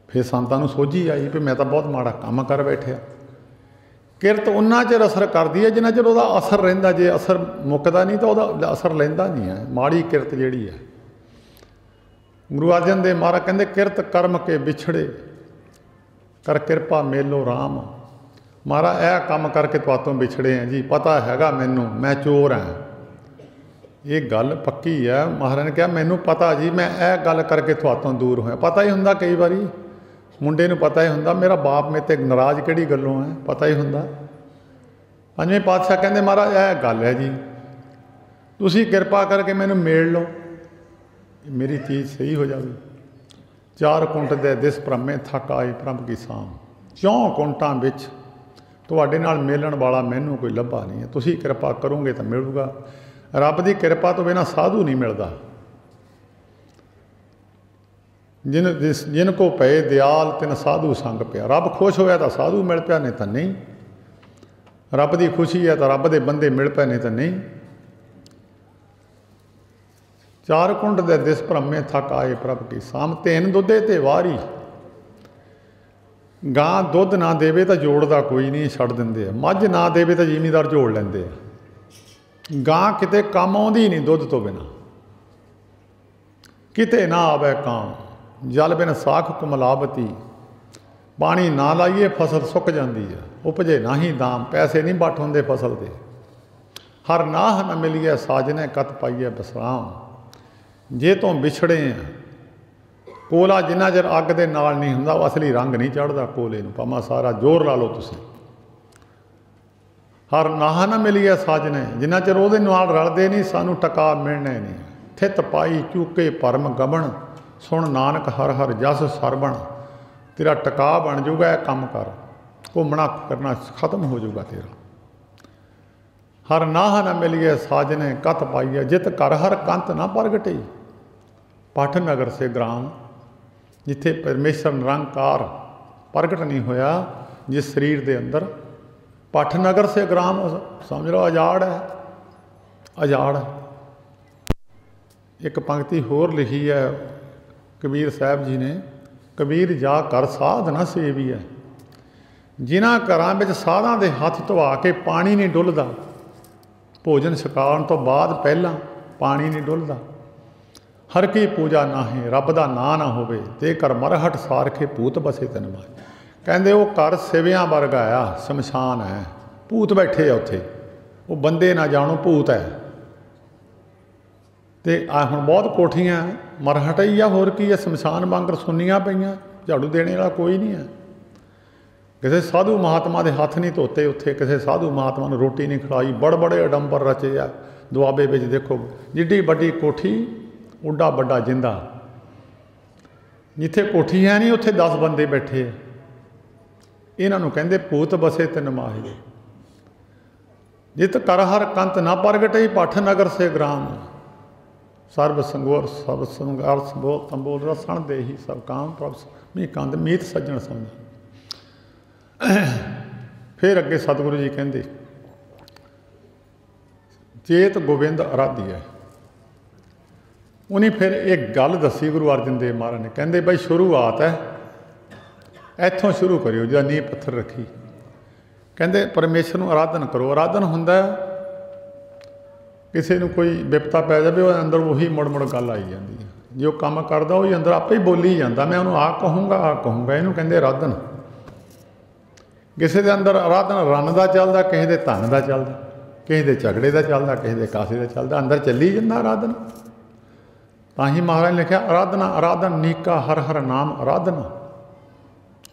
Speaker 1: फिर संतां नूं सोझी आई भी मैं तो बहुत माड़ा काम कर बैठा। किरत उन्ना चिर असर करती है जिन्ना चिर वह असर रहिंदा, जे असर मुकदा नहीं तो वह असर लैंदा नहीं है। माड़ी किरत जिहड़ी है, गुरु अर्जन देव महाराज कहंदे किरत कर्म के बिछड़े कर किरपा मेलो राम। महाराज यह काम करके तुहातों बिछड़े हैं जी, पता हैगा मैनू मैं चोर हाँ, ये गल पक्की है। महाराज ने कहा मैनू पता जी, मैं यह गल करके तुहातों दूर होया। पता ही हुंदा कई बारी मुंडे नूं पता ही हुंदा मेरा बाप मेरे ते नाराज़ किहड़ी गल्लों है, पता ही हुंदा। पंजवें पातशाह कहंदे महाराज यह गल है जी, तुसीं किरपा करके मैनू मेल लो, मेरी चीज़ सही हो जाएगी। 4 कुंट दे दिस भ्रमे थक आए प्रभ की साम। 4 कुंटां विच तुहाडे नाल मिलण वाला मैनू कोई लभा नहीं है। तुसीं किरपा करोगे तो मिलूगा। रब की किरपा तो बिना साधु नहीं मिलता। जिन को पए दयाल तिन साधु संग पिया। रब खुश होया तो साधु मिल पिया, नहीं तो नहीं। रब की खुशी है तो रब के बंदे मिल पे, नहीं तो नहीं। 4 कुंट दे दिस भ्रमे थक आए प्रभ की साम। तेन दुधे ते वारी। ਗਾਂ ਦੁੱਧ ਨਾ ਦੇਵੇ ਤਾਂ ਜੋੜਦਾ ਕੋਈ ਨਹੀਂ, ਛੱਡ ਦਿੰਦੇ ਆ। ਮੱਝ ਨਾ ਦੇਵੇ ਤਾਂ ਜ਼ਿਮੀਂਦਾਰ ਜੋੜ ਲੈਂਦੇ ਆ। ਗਾਂ ਕਿਤੇ ਕੰਮ ਆਉਂਦੀ ਨਹੀਂ ਦੁੱਧ ਤੋਂ ਬਿਨਾਂ। ਕਿਤੇ ਨਾ ਆਵੇ ਕਾਂ, ਜਲ ਬਿਨ ਸਾਖ ਕੁਮਲਾਵਤੀ। ਪਾਣੀ ਨਾ ਲਾਈਏ ਫਸਲ ਸੁੱਕ ਜਾਂਦੀ ਹੈ। ਉਪਜੇ ਨਾ ਹੀ ਦਾਮ, ਪੈਸੇ ਨਹੀਂ ਬੱਟ ਹੁੰਦੇ ਫਸਲ ਦੇ। ਹਰ ਨਾਹ ਨ ਮਿਲੀਏ ਸਾਜਨੇ, ਕਤ ਪਾਈਏ ਬਸਰਾਮ। ਜੇ ਤੋਂ ਵਿਛੜੇ ਆ ਕੋਲਾ ਜਿੰਨਾ ਚਿਰ ਅੱਗ ਦੇ ਨਾਲ ਨਹੀਂ ਹੁੰਦਾ, ਉਹ ਅਸਲੀ ਰੰਗ ਨਹੀਂ ਚੜ੍ਹਦਾ ਕੋਲੇ ਨੂੰ, ਭਾਵੇਂ ਸਾਰਾ ਜ਼ੋਰ ਲਾ ਲਓ ਤੁਸੀਂ। ਹਰ ਨਾਹ ਨਾ ਮਿਲੀਏ ਸਾਜਨੇ, ਜਿੰਨਾ ਚਿਰ ਉਹਦੇ ਨਾਲ ਰਲਦੇ ਨਹੀਂ ਸਾਨੂੰ ਟਕਾ ਮਿਲਣਾ ਨਹੀਂ। ਥਿਤ ਪਾਈ ਚੂਕੇ ਭਰਮ ਗਬਨ, ਸੁਣ ਨਾਨਕ ਹਰ ਹਰ ਜਸ ਸਰਬਣ। ਤੇਰਾ ਟਕਾ ਬਣ ਜਾਊਗਾ, ਇਹ ਕੰਮ ਕਰ, ਘੁੰਮਣਾ ਕਰਨਾ ਖਤਮ ਹੋ ਜਾਊਗਾ ਤੇਰਾ। ਹਰ ਨਾਹ ਨਾ ਮਿਲੀਏ ਸਾਜਨੇ, ਕਤ ਪਾਈਏ ਜਿਤ ਘਰ ਹਰ ਕੰਤ ਨਾ ਪ੍ਰਗਟੇ। ਪਠ ਨਗਰ ਸੇ ਗ੍ਰਾਮ, ਜਿੱਥੇ ਪਰਮੇਸ਼ਰ ਨਿਰੰਕਾਰ ਪ੍ਰਗਟ ਨਹੀਂ ਹੋਇਆ, ਜਿਸ ਸਰੀਰ ਦੇ ਅੰਦਰ। ਪਠ ਨਗਰ ਸੇ ਗ੍ਰਾਮ ਸਮਝ ਲਓ ਅਜਾੜ ਹੈ, ਅਜਾੜ। ਇੱਕ ਪੰਕਤੀ ਹੋਰ ਲਿਖੀ ਹੈ ਕਬੀਰ ਸਾਹਿਬ ਜੀ ਨੇ, ਕਬੀਰ ਜਾ ਕਰ ਸਾਧ ਨਾ ਸੇਵੀਐ। ਜਿਨ੍ਹਾਂ ਘਰਾਂ ਵਿੱਚ ਸਾਧਾਂ ਦੇ ਹੱਥ ਧਵਾ ਕੇ ਪਾਣੀ ਨਹੀਂ ਡੁੱਲਦਾ, ਭੋਜਨ ਛਕਾਉਣ ਤੋਂ ਬਾਅਦ ਪਹਿਲਾਂ ਪਾਣੀ ਨਹੀਂ ਡੁੱਲਦਾ। ਹਰ ਕੀ ਪੂਜਾ ਨਾਹੀਂ, ਰੱਬ ਦਾ ਨਾਂ ਨਾ ਹੋਵੇ, ਤੇ ਘਰ ਮਰਹਟ ਸਾਰਖੇ ਭੂਤ ਬਸੇ ਤਨ ਮਾਏ। ਕਹਿੰਦੇ ਉਹ ਘਰ ਸਿਵਿਆਂ ਵਰਗਾ ਆ, ਸ਼ਮਸ਼ਾਨ ਹੈ, ਭੂਤ ਬੈਠੇ ਆ ਉੱਥੇ, ਉਹ ਬੰਦੇ ਨਾ ਜਾਣੋ ਭੂਤ ਹੈ। ਤੇ ਆ ਹੁਣ ਬਹੁਤ ਕੋਠੀਆਂ ਮਰਹਟ ਹੀ ਆ, ਹੋਰ ਕੀ ਹੈ, ਸ਼ਮਸ਼ਾਨ ਵਾਂਗਰ ਸੁੰਨੀਆਂ ਪਈਆਂ, ਝਾੜੂ ਦੇਣੇ ਵਾਲਾ ਕੋਈ ਨਹੀਂ ਹੈ। ਕਿਸੇ ਸਾਧੂ ਮਹਾਤਮਾ ਦੇ ਹੱਥ ਨਹੀਂ ਧੋਤੇ ਉੱਥੇ, ਕਿਸੇ ਸਾਧੂ ਮਹਾਤਮਾ ਨੂੰ ਰੋਟੀ ਨਹੀਂ ਖਿਲਾਈ, ਬੜੇ ਬੜੇ ਅਡੰਬਰ ਰਚੇ ਆ ਦੁਆਬੇ ਵਿੱਚ। ਦੇਖੋ ਜਿੱਡੀ ਵੱਡੀ ਕੋਠੀ, ਉੱਡਾ ਵੱਡਾ ਜਿੰਦਾ। ਜਿੱਥੇ ਕੋਠੀ ਹੈ ਨਹੀਂ ਉੱਥੇ 10 ਬੰਦੇ ਬੈਠੇ ਆ। ਇਹਨਾਂ ਨੂੰ ਕਹਿੰਦੇ ਭੂਤ ਬਸੇ ਤਿਨ ਮਾਹੀ। ਜਿਤ ਕਰ ਹਰ ਕੰਤ ਨਾ ਪ੍ਰਗਟਈ, ਪਠ ਨਗਰ ਸੇ ਗ੍ਰਾਮ। ਸਰਬ ਸੰਗੋਰ ਸਭ ਸੰਗਾਰ ਬੋਲ ਤੰਬੋਲ ਰਸਣ ਦੇ ਹੀ ਸਭ ਕਾਮ ਪ੍ਰਭ ਮੀ ਕੰਦ ਮੀਤ ਸੱਜਣ ਸਮਝ। ਫਿਰ ਅੱਗੇ ਸਤਿਗੁਰੂ ਜੀ ਕਹਿੰਦੇ ਚੇਤ ਗੋਬਿੰਦ ਅਰਾਧੀਐ। ਉਹਨੇ ਫਿਰ ਇਹ ਗੱਲ ਦੱਸੀ ਗੁਰੂ ਅਰਜਨ ਦੇਵ ਮਹਾਰਾਜ ਨੇ, ਕਹਿੰਦੇ ਬਈ ਸ਼ੁਰੂਆਤ ਹੈ ਇੱਥੋਂ ਸ਼ੁਰੂ ਕਰਿਓ, ਜਾਂ ਨੀਂਹ ਪੱਥਰ ਰੱਖੀ। ਕਹਿੰਦੇ ਪਰਮੇਸ਼ਰ ਨੂੰ ਆਰਾਧਨ ਕਰੋ। ਆਰਾਧਨ ਹੁੰਦਾ ਕਿਸੇ ਨੂੰ ਕੋਈ ਵਿਪਤਾ ਪੈ ਜਾਵੇ, ਉਹ ਅੰਦਰ ਉਹੀ ਮੁੜ ਮੁੜ ਗੱਲ ਆਈ ਜਾਂਦੀ ਹੈ। ਜੇ ਉਹ ਕੰਮ ਕਰਦਾ ਉਹ ਅੰਦਰ ਆਪੇ ਹੀ ਬੋਲੀ ਜਾਂਦਾ, ਮੈਂ ਉਹਨੂੰ ਆਹ ਕਹੂੰਗਾ ਆਹ ਕਹੂੰਗਾ। ਇਹਨੂੰ ਕਹਿੰਦੇ ਆਰਾਧਨ। ਕਿਸੇ ਦੇ ਅੰਦਰ ਆਰਾਧਨ ਰੰਨ ਦਾ ਚੱਲਦਾ, ਕਿਸੇ ਦੇ ਧਨ ਦਾ ਚੱਲਦਾ, ਕਿਸੇ ਦੇ ਝਗੜੇ ਦਾ ਚੱਲਦਾ, ਕਿਸੇ ਦੇ ਕਾਸੇ ਦਾ ਚੱਲਦਾ, ਅੰਦਰ ਚੱਲੀ ਜਾਂਦਾ ਆਰਾਧਨ। ਤਾਂ ਹੀ ਮਹਾਰਾਜ ਨੇ ਲਿਖਿਆ ਆਰਾਧਨਾ ਆਰਾਧਨ ਨੀਕਾ ਹਰ ਹਰ ਨਾਮ ਆਰਾਧਨਾ।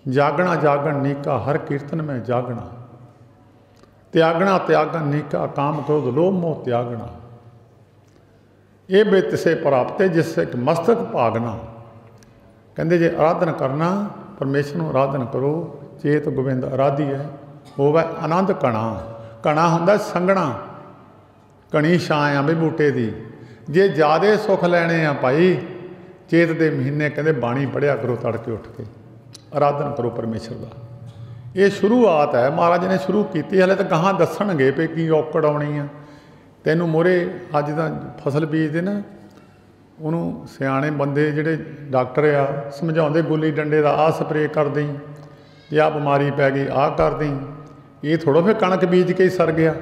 Speaker 1: ਜਾਗਣਾ ਜਾਗਣ ਨੀਕਾ ਹਰ ਕੀਰਤਨ ਮੈਂ ਜਾਗਣਾ। ਤਿਆਗਣਾ ਤਿਆਗਣ ਨੀਕਾ ਕਾਮ ਕ੍ਰੋਧ ਲੋਭ ਮੋਹ ਤਿਆਗਣਾ। ਇਹ ਬੇ ਤਿਸੇ ਪ੍ਰਾਪਤੇ ਜਿਸ ਇੱਕ ਮਸਤਕ ਭਾਗਣਾ। ਕਹਿੰਦੇ ਜੇ ਆਰਾਧਨ ਕਰਨਾ ਪਰਮੇਸ਼ਰ ਨੂੰ ਆਰਾਧਨ ਕਰੋ। ਚੇਤ ਗੋਬਿੰਦ ਆਰਾਧੀ ਹੈ, ਹੋਵੇ ਆਨੰਦ ਕਣਾ। ਕਣਾ ਹੁੰਦਾ ਸੰਘਣਾ, ਕਣੀ ਛਾਂ ਆ ਵੀ ਬੂਟੇ ਦੀ। ਜੇ ਜ਼ਿਆਦਾ ਸੁੱਖ ਲੈਣੇ ਆ ਭਾਈ, ਚੇਤ ਦੇ ਮਹੀਨੇ ਕਹਿੰਦੇ ਬਾਣੀ ਪੜ੍ਹਿਆ ਕਰੋ, ਤੜਕੇ ਉੱਠ ਕੇ ਆਰਾਧਨ ਕਰੋ ਪਰਮੇਸ਼ਰ ਦਾ। ਇਹ ਸ਼ੁਰੂਆਤ ਹੈ, ਮਹਾਰਾਜ ਨੇ ਸ਼ੁਰੂ ਕੀਤੀ। ਹਲੇ ਤਾਂ ਗਾਹਾਂ ਦੱਸਣਗੇ ਵੀ ਕੀ ਔਕੜ ਆਉਣੀ ਆ ਤੈਨੂੰ ਮੋਰੇ। ਅੱਜ ਤਾਂ ਫਸਲ ਬੀਜਦੇ ਨਾ, ਉਹਨੂੰ ਸਿਆਣੇ ਬੰਦੇ ਜਿਹੜੇ ਡਾਕਟਰ ਆ ਸਮਝਾਉਂਦੇ, ਗੁੱਲੀ ਡੰਡੇ ਦਾ ਆਹ ਸਪਰੇਅ ਕਰ ਦੇਈ, ਜੇ ਆਹ ਬਿਮਾਰੀ ਪੈ ਗਈ ਆਹ ਕਰ ਦੇਈ। ਇਹ ਥੋੜ੍ਹਾ ਫਿਰ ਕਣਕ ਬੀਜ ਕੇ ਹੀ ਸਰ ਗਿਆ।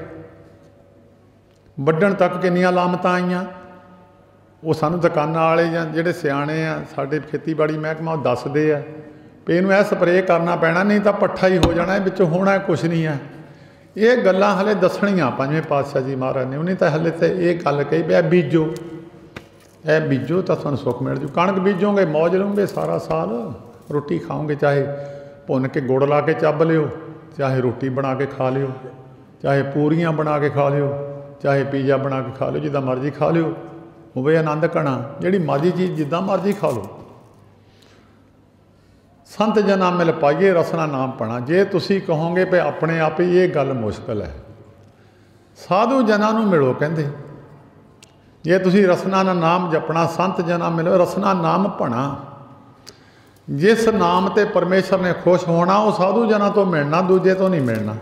Speaker 1: ਵੱਢਣ ਤੱਕ ਕਿੰਨੀਆਂ ਲਾਮਤਾਂ ਆਈਆਂ, ਉਹ ਸਾਨੂੰ ਦੁਕਾਨਾਂ ਵਾਲੇ ਜਾਂ ਜਿਹੜੇ ਸਿਆਣੇ ਆ ਸਾਡੇ ਖੇਤੀਬਾੜੀ ਮਹਿਕਮਾ ਉਹ ਦੱਸਦੇ ਆ ਵੀ ਇਹਨੂੰ ਇਹ ਸਪਰੇਅ ਕਰਨਾ ਪੈਣਾ, ਨਹੀਂ ਤਾਂ ਪੱਠਾ ਹੀ ਹੋ ਜਾਣਾ, ਵਿੱਚੋਂ ਹੋਣਾ ਕੁਛ ਨਹੀਂ ਆ। ਇਹ ਗੱਲਾਂ ਹਲੇ ਦੱਸਣੀਆਂ ਪੰਜਵੇਂ ਪਾਤਸ਼ਾਹ ਜੀ ਮਹਾਰਾਜ ਨੇ। ਉਹਨੇ ਤਾਂ ਹਲੇ ਤਾਂ ਇਹ ਗੱਲ ਕਹੀ ਵੀ ਇਹ ਬੀਜੋ, ਇਹ ਬੀਜੋ ਤਾਂ ਤੁਹਾਨੂੰ ਸੁੱਖ ਮਿਲ ਜੂ। ਕਣਕ ਬੀਜੋਗੇ ਮੌਜ ਲਓਗੇ ਸਾਰਾ ਸਾਲ, ਰੋਟੀ ਖਾਓਗੇ, ਚਾਹੇ ਭੁੰਨ ਕੇ ਗੁੜ ਲਾ ਕੇ ਚੱਬ ਲਿਓ, ਚਾਹੇ ਰੋਟੀ ਬਣਾ ਕੇ ਖਾ ਲਿਓ, ਚਾਹੇ ਪੂਰੀਆਂ ਬਣਾ ਕੇ ਖਾ ਲਿਓ, ਚਾਹੇ ਪੀਜ਼ਾ ਬਣਾ ਕੇ ਖਾ ਲਿਓ, ਜਿੱਦਾਂ ਮਰਜ਼ੀ ਖਾ ਲਿਓ, ਹੋਵੇ ਆਨੰਦ ਕਣਾ। ਜਿਹੜੀ ਮਰਜ਼ੀ ਚੀਜ਼ ਜਿੱਦਾਂ ਮਰਜ਼ੀ ਖਾ ਲਓ। ਸੰਤ ਜਨਾਂ ਮਿਲ ਪਾਈਏ ਰਸਨਾ ਨਾਮ ਪਣਾ। ਜੇ ਤੁਸੀਂ ਕਹੋਗੇ ਵੀ ਆਪਣੇ ਆਪ ਹੀ, ਇਹ ਗੱਲ ਮੁਸ਼ਕਲ ਹੈ। ਸਾਧੂ ਜਨਾਂ ਨੂੰ ਮਿਲੋ ਕਹਿੰਦੇ। ਜੇ ਤੁਸੀਂ ਰਸਨਾ ਦਾ ਨਾਮ ਜਪਣਾ, ਸੰਤ ਜਨਾਂ ਮਿਲੋ, ਰਸਨਾ ਨਾਮ ਪਣਾ। ਜਿਸ ਨਾਮ ਤੇ ਪਰਮੇਸ਼ਰ ਨੇ ਖੁਸ਼ ਹੋਣਾ ਉਹ ਸਾਧੂ ਜਨਾਂ ਤੋਂ ਮਿਲਣਾ, ਦੂਜੇ ਤੋਂ ਨਹੀਂ ਮਿਲਣਾ।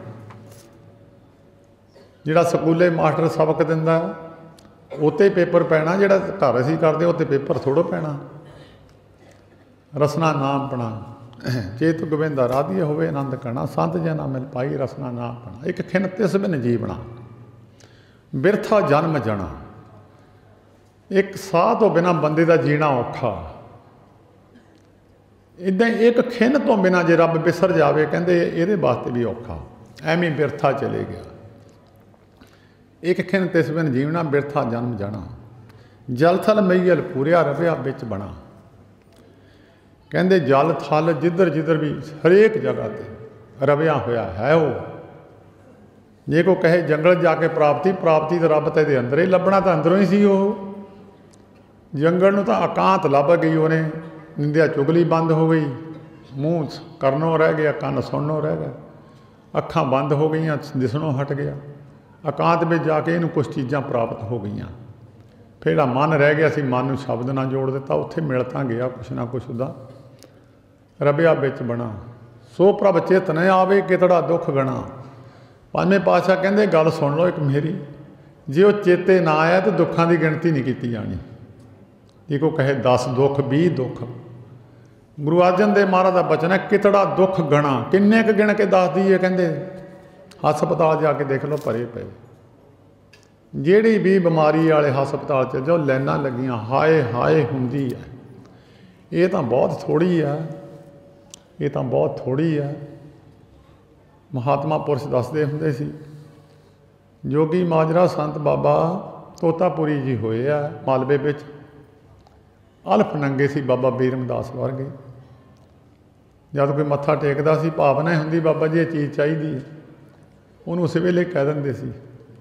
Speaker 1: ਜਿਹੜਾ ਸਕੂਲੇ ਮਾਸਟਰ ਸਬਕ ਦਿੰਦਾ ਉੱਤੇ ਪੇਪਰ ਪੈਣਾ, ਜਿਹੜਾ ਘਰ ਅਸੀਂ ਕਰਦੇ ਉੱਤੇ ਪੇਪਰ ਥੋੜ੍ਹਾ ਪੈਣਾ। ਰਸਨਾ ਨਾਮ ਪਣਾ। चेत गोविंदा राधिया होवे आनंद कणा, संत जना मिल पाई रसना ना अपना। एक खिन तिस बिन जीवना, बिरथा जन्म जना। एक साह तो बिना बंदे का जीना औखा। इदां एक खिन तो बिना जे रब बिसर जाए, कहते ये वास्ते भी औखा, एवं बिरथा चले गया। एक खिन तिस बिन जीवना, बिरथा जन्म जाना। जल थल मैयल पूरिया रविया बिच बना। कहते जल थल जिधर जिधर भी हरेक जगह पर रविया होया है। वो जे को कहे जंगल जाके प्राप्ति, प्राप्ति तो रब तो ये अंदर ही लभना, तो अंदरों ही सी। वो जंगल में तो अकांत लभ गई, उन्हें निंदिया चुगली बंद हो गई, मूँह करनों रह गया, कन्न सुननों रह गया, अखां बंद हो गई, दिसनों हट गया। अकांत में जाके इनू कुछ चीज़ां प्राप्त हो गई। फिर मन रह गया सी, मन में शब्द ना जोड़ दिता, उत्थे मिल तां गया कुछ ना कुछ उदा रबिया बिच बना। सो प्रभ चित न आवे कितड़ा दुख गणा। पंजवें पातशाह कहते गल सुन लो एक मेरी, जे वो चेते ना आया तो दुखों की गिणती नहीं की जानी। जे को कहे 10 दुख 20 दुख, गुरु अर्जन देव महाराज का बचन है कितड़ा दुख गणा। किन्ने क गिण के दस दीए, कहते हस्पताल जाके देख लो भरे पे, जिहड़ी भी बीमारी वाले हस्पताल चल जाओ लाइनां लगियां हाय हाय हुंदी है। ये तो बहुत थोड़ी है, ये तो बहुत थोड़ी है। महात्मा पुरुष दसदे हुंदे सी, जोगी माजरा संत बाबा तोतापुरी जी होए आ मालवे विच, अल्फ नंगे सी बाबा बीरमदास वर्गे। जब कोई मत्था टेकदा सी, भावना हुंदी बाबा जी ये चीज़ चाहिए, उन्होंने उस वेले कह देंदे सी,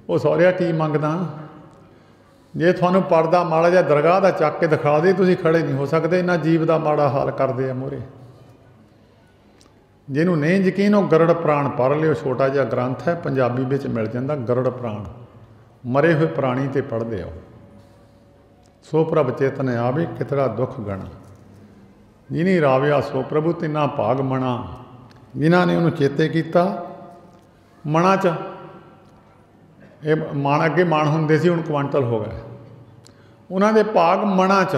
Speaker 1: वो सौहरिया की मंगदा, जे तुहानूं पड़दा माड़ा जिहा दरगाह दा चक के दिखा दे, तुसीं खड़े नहीं हो सकते, इन्हां जीव दा माड़ा हाल करदे आ मोहरे। जिन्हों नहीं यकीन वो गरड़ प्राण पढ़ लियो, छोटा जिहा ग्रंथ है, पंजाबी विच मिल जांदा गरड़ प्राण, मरे हुए प्राणी ते पढ़दे आओ। सो प्रभ चेतन आवे कितड़ा दुख गणा। जिन्हीं राविया सो प्रभु तिना भाग मना। जिन्हां ने उन्होंने चेते किया मना च, ये मन अगे मन हुंदे सी, हुण क्वांटल हो गए। उन्होंने भाग मना च,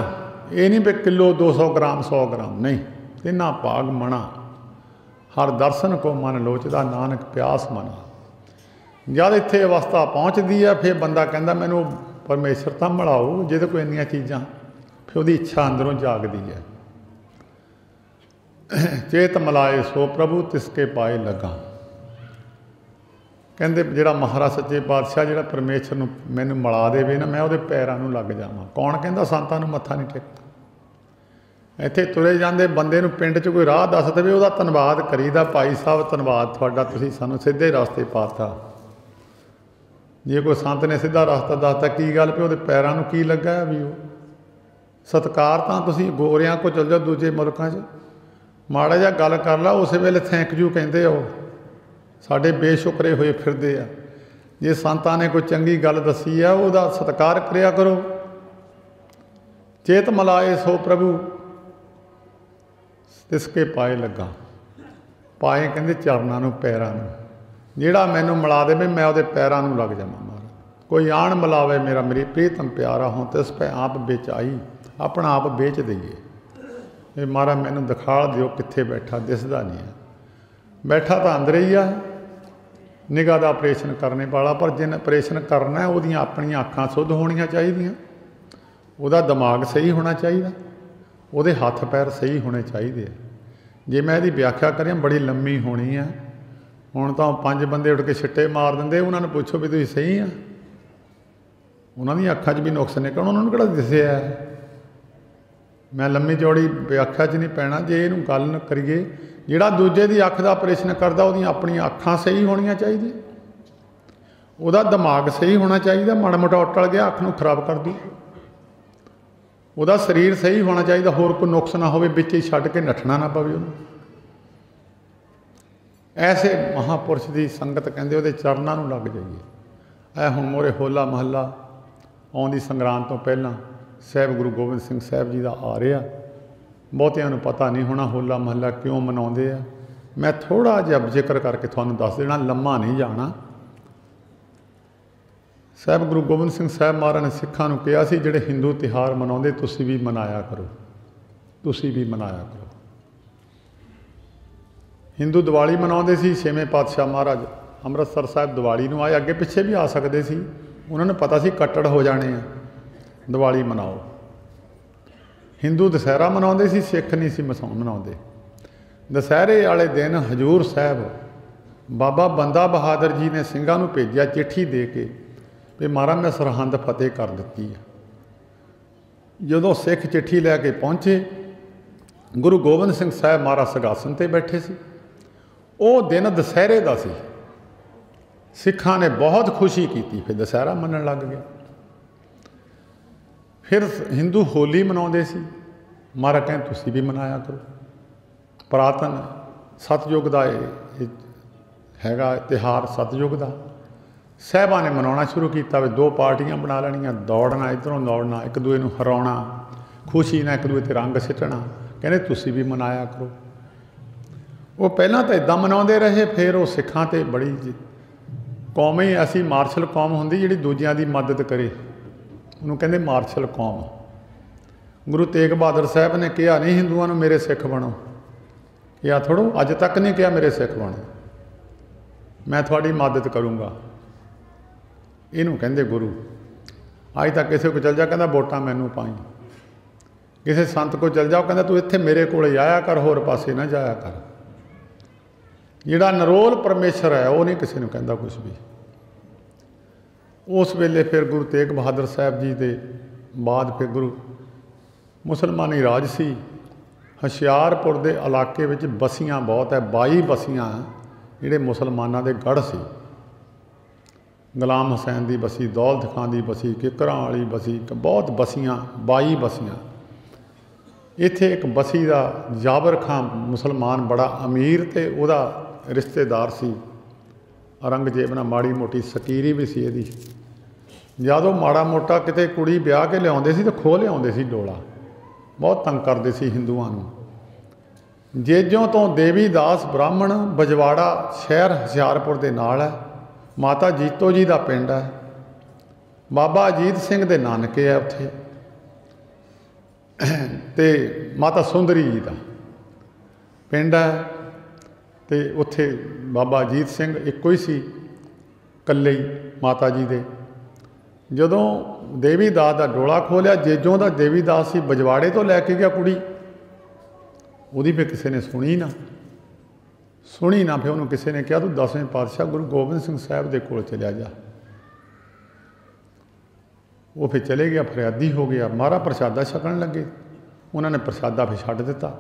Speaker 1: ये नहीं भी किलो 200 ग्राम 100 ग्राम, नहीं, तिना भाग मना। हर दर्शन को मन लोचदा, नानक प्यास मना। जब इत्थे अवस्था पहुँचती है, फिर बंदा कहता मैनू परमेश्वर तो मिलाओ, जिहदे कोई इन्नियां चीज़ां, फिर उसकी इच्छा अंदरों जागती है। चेत मिलाए सो प्रभु तिसके पाए लगा। कहते जिहड़ा महाराज सच्चे पातशाह जिहड़ा परमेश्वर नूं मैनूं मिला देवे ना, मैं उहदे पैरां नूं लग जावां। कौन कहता संतां नूं मत्था नहीं टेकदा। इत्थे तुरे जांदे बंदे नूं पिंड च कोई राह दस देवे, उहदा धन्नवाद करीदा, भाई साहब धन्नवाद तुहाडा, तुसीं सानूं सीधे रास्ते पाता। जे कोई संत ने सीधा रास्ता दसता, की गल भी उहदे पैरां नूं की लगा है भी। वो सत्कार तां तुसीं गोरियां को चल जाओ दूजे मुल्कां च, माड़ा जिहा गल कर ला उस वेले थैंक यू कहते हो, साडे बेशुकरे होए फिरदे आ। जे संतां ने कोई चंगी गल दसी है, उहदा सत्कार करिया करो। चेत मिलाए सो प्रभु तिसके पाए लगा। पाए कहते चरनां नूं पैरां नूं, जिहड़ा मैनूं मिला देवे मैं उहदे पैरां नूं लग जावां। महाराज कोई आण मिलावे मेरा मेरी प्रीतम प्यारा हों, तिस पै आप बेच आई, अपना आप बेच दईए। ये महाराज मैनूं दिखा दिओ कित्थे बैठा, दिसदा नहीं है। बैठा तो अंदर ही आ, निगाह का ऑपरेशन करने वाला, पर जिन ऑपरेशन करना है उहदियां अपनियां अखां शुद्ध होणियां चाहीदियां, उहदा दिमाग सही होना चाहिए, उहदे हत्थ पैर सही होने चाहिए। जे मैं इहदी व्याख्या करियां बड़ी लंबी होनी है। हुण तां 5 बंदे उठ के छिट्टे मार दिंदे, उन्हां नूं पुछो भी तुसीं सही आ, उन्हां दी अखां 'च भी नुक्स निकलण, उन्हां नूं किहड़ा दिसिआ है। मैं लंबी चौड़ी व्याख्या 'च नहीं पैना। जे इहनूं गल न करिए, जिहड़ा दूजे दी अख दा ऑपरेशन करदा उहदियां अपणियां अखां सही होणियां चाहीदियां, उहदा दिमाग सही होना चाहिए। माड़ा मोटा उटल गया अख नूं खराब कर दू, उहदा शरीर सही होना चाहिए, होर कोई नुक्स ना होवे, विच ही छड्ड के नੱਠਣਾ ना पवे उहनूं। ऐसे महापुरुष की संगत कहते उहदे चरनां नूं लग जाइए। ऐ हुण मोरे होला महला आउंदी संगरांद तो पहलां साहिब गुरु गोबिंद सिंह साहिब जी का आ रहा। बहुतियां नूं पता नहीं होना होला महला क्यों मनाउंदे आ। मैं थोड़ा जिहा जिक्र करके तुहानूं दस देना, लम्मा नहीं जाना। साहिब गुरु गोबिंद सिंह साहिब महाराज ने सिखां नूं कहा सी, जिहड़े हिंदू तिहार मनाउंदे तुसीं भी मनाया करो, तुसीं भी मनाया करो। हिंदू दिवाली मनाते सी। छेवें पातशाह महाराज अमृतसर साहब दिवाली नूं आए, अगे पिछे भी आ सकते सी, उन्होंने पता सी कट्टड़ हो जाने हैं, दिवाली मनाओ। हिंदू दशहरा मनाते सी, सिख नहीं सी मनाते। दशहरे वाले दिन हजूर साहब बाबा बंदा बहादुर जी ने ਸਿੰਘਾਂ ਨੂੰ भेजा चिट्ठी दे के भी महाराज मैं सरहंद फतेह कर दी है। जदों सिख चिट्ठी लैके पहुँचे, गुरु गोबिंद सिंह साहब महाराज सिंहासन ते बैठे सी। वो दिन दशहरे का सी। सिखा ने बहुत खुशी की, फिर दशहरा मनन लग गए। फिर हिंदू होली मनाते सी। महाराज कहें तुसी भी मनाया करो। पुरातन सतयुग का हैगा तिहार, सतयुग का साहबा ने मनाना शुरू किया। भी दो पार्टियां बना लैनियां, दौड़ना, इधरों दौड़ना, एक दूए नूं हराउणा, खुशी ना एक दूए ते रंग सिੱਟਣਾ। कहते तुसी भी मनाया करो। वो पहला तो इदां मनाते रहे, फिर वो सिखां ते बड़ी कौम ही ऐसी मार्शल कौम होंदी जिहड़ी दूजियां दी मदद करे, उन्होंने कहते मार्शल कौम। गुरु तेग बहादुर साहब ने कहा नहीं हिंदुआं नूं मेरे सिख बनो, कहा थोड़ो, अज तक नहीं कहा मेरे सिख बनो, मैं थोड़ी मदद करूँगा। इनू कहते गुरु। अज तक किसी को चल जा, कहता वोटां मैनू पाई। किसी संत को चल जाओ, कहता तू इत्थे मेरे कोले आया कर, होर पासे ना जाया कर। जिहड़ा नरोल परमेश्वर है वो नहीं किसी को कहता कुछ भी। उस वेले फिर गुरु तेग बहादुर साहब जी के बाद फिर गुरु मुसलमानी राज सी। हुशियारपुर के इलाके में बसियां बहुत है, 22 बसियां जिहड़े मुसलमानों के गढ़ सी। गुलाम हुसैन की बसी, दौलत खां की बसी, किकरां वाली बसी, बहुत बसियां, 22 बसियां। इत्थे एक बसी का जाबर खां मुसलमान बड़ा अमीर ते उहदा रिश्तेदार सी। औरंगजेब नाल माड़ी मोटी सकीरी भी सी इहदी। जदों माड़ा मोटा किते कुड़ी ब्याह के लियाउंदे सी तो खो लियाउंदे सी डोला, बहुत तंग करते सी हिंदुआं नूं। जेजों तो देवीदास ब्राह्मण बजवाड़ा शहर हुशियारपुर के नाल है। माता जीतो जी का पिंड है। बाबा अजीत सिंह के नानके है उत्थे, ते माता सुंदरी जी का पिंड है। तो उत्थे बाबा अजीत सिंह एको ही सी, कल्ले ही माता जी दे। जदों देवीदास का डोला खोलिया, जेजों का देवीदास सी बजवाड़े तो लैके गया कुड़ी, उहदी फिर किसी ने सुनी ना, फिर उन्होंने किसी ने कहा तू 10वें पातशाह गुरु गोबिंद सिंह साहब के कोल चलिया जा। वो फिर चले गया, फरियादी हो गया। महाराज प्रसादा छकन लगे, उन्होंने प्रसादा फिर छड्ड दिता।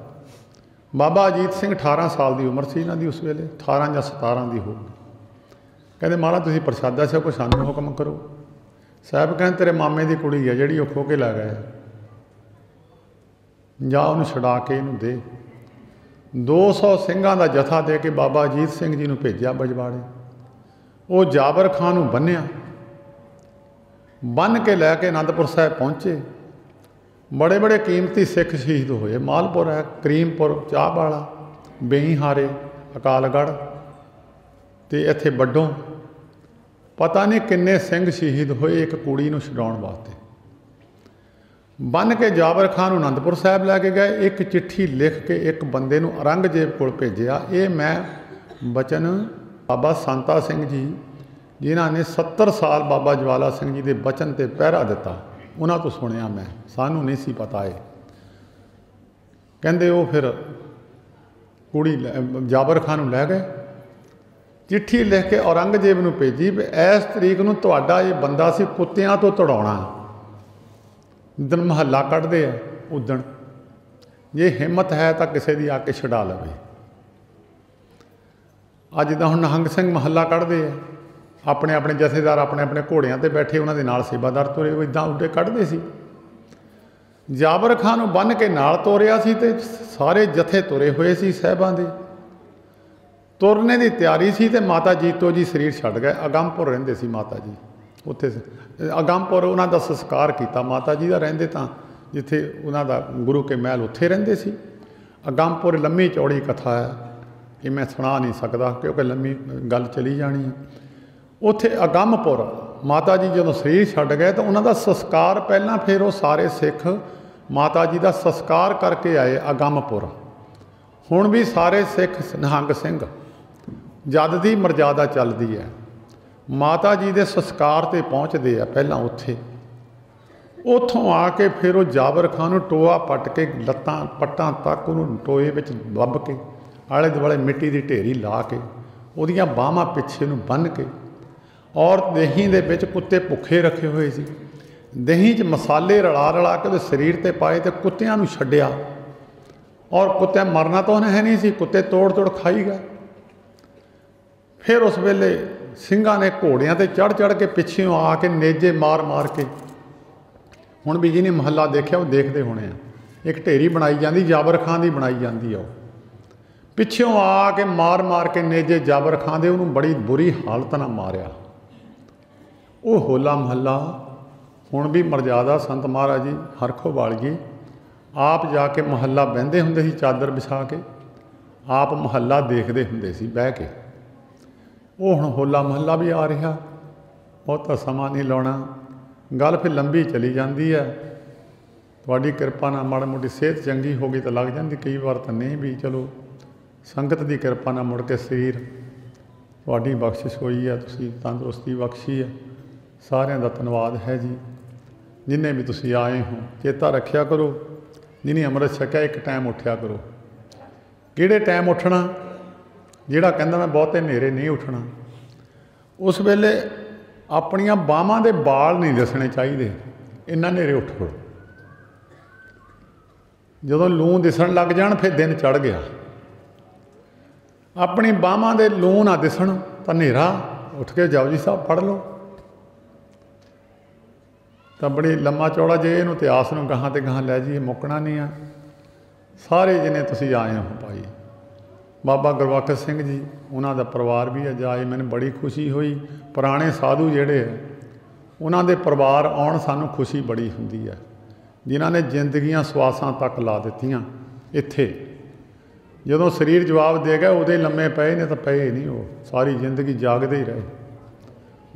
Speaker 1: बाबा अजीत सिंह 18 साल की उम्र सी इन्हां दी उस वेले, 18 या 17 की हो गई। कहते महाराज तुसीं प्रसादा छको, सानूं हुक्म करो। साहब कहते तेरे मामे की कुड़ी है जिहड़ी खो के लै गए, जा उन्हें छड़ा के इनू दे। 200 सिंघां दा जथा दे के बाबा अजीत सिंह जी नूं भेजिया बजवाड़े। वो जाबर खां नूं बन्निया, बन के लैके आनंदपुर साहब पहुँचे। बड़े बड़े कीमती सिख शहीद होए। मालपुर है, करीमपुर, चाह वाला, बेईहारे, अकालगढ़ ते इत्थे बड्डों, पता नहीं किन्ने सिंह शहीद होए एक कुड़ी नूं छुड़ाउण वास्ते। बन के जाबर खां नूं आनंदपुर साहब लैके गए। एक चिट्ठी लिख के एक बंदे नूं औरंगजेब कोल भेजिया। ये मैं बचन बाबा सांता सिंह जी जिन्हां ने 70 साल बाबा ज्वाला सिंह जी के बचन ते पहरा दिता, उन्हां तो सुनिया मैं, सानू नहीं सी पता है। कहंदे वो फिर कुड़ी जाबर खां नूं लै गए। चिट्ठी लिख के औरंगजेब नूं भेजी भी इस तरीक नूं तुहाडा ये बंदा सी कुत्तियां तो तड़ाउणा, जिदन महल्ला कढ़दे आ उदण जे हिम्मत है तो किसी की आके छड़ा लवे। अज जिद्दां हुण निहंग सिंह महल्ला कढ़दे आ, अपने अपने जथेदार अपने अपने घोड़ियां ते बैठे, उन्हां दे नाल सेवादार तुरे, इदां उड्डे कढ़दे सी। जाबर खां नूं बन के नाल तोरिया सी ते सारे जथे तुरे हुए सी साहिबां दे। तुरने की तैयारी सी ते माता जीतो जी शरीर छड्ड गए। अगमपुर रहिंदे सी माता जी, उत्थे अगमपुर उन्हां दा संस्कार किया माता जी का। रहिंदे तां जिथे उन्हां दा गुरु के महल उत्थे रहिंदे सी। अगमपुर लम्मी चौड़ी कथा है, ये मैं सुना नहीं सकता क्योंकि लम्मी गल चली जानी है। उत्थे अगमपुर माता जी जदों शरीर छड्ड गए तो उन्हां दा संस्कार पहलां, फिर वो सारे सिख माता जी का संस्कार करके आए अगमपुर। ਹੁਣ भी सारे सिख निहंग सिंह जद की मर्यादा चलती है माता जी के संस्कार से पहुँचते हैं पहला उत्थे उतों आके फिर वो जाबर खां नूं टोआ पट के लत्तां पट्टां तक उन्होंने टोए में बब के आले दुआले मिट्टी की ढेरी ला के उहदियां बाहां पिछे नूं बन के और दही दे विच कुत्ते भुखे रखे हुए सी दही च मसाले रला रला के उहदे शरीर ते पाए तो कुत्तियां नूं छड्डिया और कुत्ते मरना तो उन्हें है नहीं सी कुत्ते तोड़ तोड़ खाई गए। फिर उस वेले ਸਿੰਘਾਂ ने घोड़ियां ते चढ़ चढ़ के पिछियों आके नेजे मार मार के हुण भी जिन्हें महल्ला देखिया वो देखते होने एक ढेरी बनाई जाती जाबर खां की बनाई जाती है पिछियों आके मार मार के नेजे जाबर खां दे उन्होंने बड़ी बुरी हालत नाल मारिया। वो होला महल्ला हुण भी मर्यादा संत महाराज जी हरखोवाल जी आप जाके महल्ला बहिंदे हुंदे सी चादर विछा के आप महल्ला देखते हुंदे सी बह के वो हुण होला महल्ला भी आ रहा बहुता समा नहीं लाउणा गल फिर लंबी चली जाती है तुहाडी किरपा नाल माड़ी मोटी सेहत चंगी हो गई तो लग जाती कई बार तो नहीं भी चलो संगत की किरपा नाल मुड़ के शरीर तुहाडी बख्शिश हुई है तुसीं तंदुरुस्ती बख्शी है सारिਆਂ ਦਾ धन्यवाद है जी। जिन्हें भी तुसीं आए हो चेता रखिया करो जिन्हें अमृत छकिया एक टाइम उठिया करो किहड़े टाइम उठना जिहड़ा कहंदा मैं बहुते नेरे नहीं उठना उस वेले अपनियां बाहां दे बाल नहीं दिसने चाहिए इन्ना नेरे उठ पड़ो जदों लूं दिसण लग जाण फिर दिन चढ़ गया अपनी बाहां दे लूं ना दिसण तां नेरा उठ के जपजी साहब पढ़ लो तो बड़ी लम्मा चौड़ा जे इनू इतिहास में गाहां ते गाहां लै जाइए मुकना नहीं आ। सारे जिन्हें तुसीं आए हो भाई बाबा गुरबख्श सिंह जी उन्हों का परिवार भी अज आए मैंने बड़ी खुशी हुई पुराने साधु जेड़े है उन्होंने परिवार आउण सानू खुशी बड़ी हुंदी है जिन्हों ने जिंदगियां स्वासां तक ला दित्तियां इत्थे जदों शरीर जवाब दे गए उदे लम्मे पे ने तो पे नहीं वो सारी जिंदगी जागते ही रहे।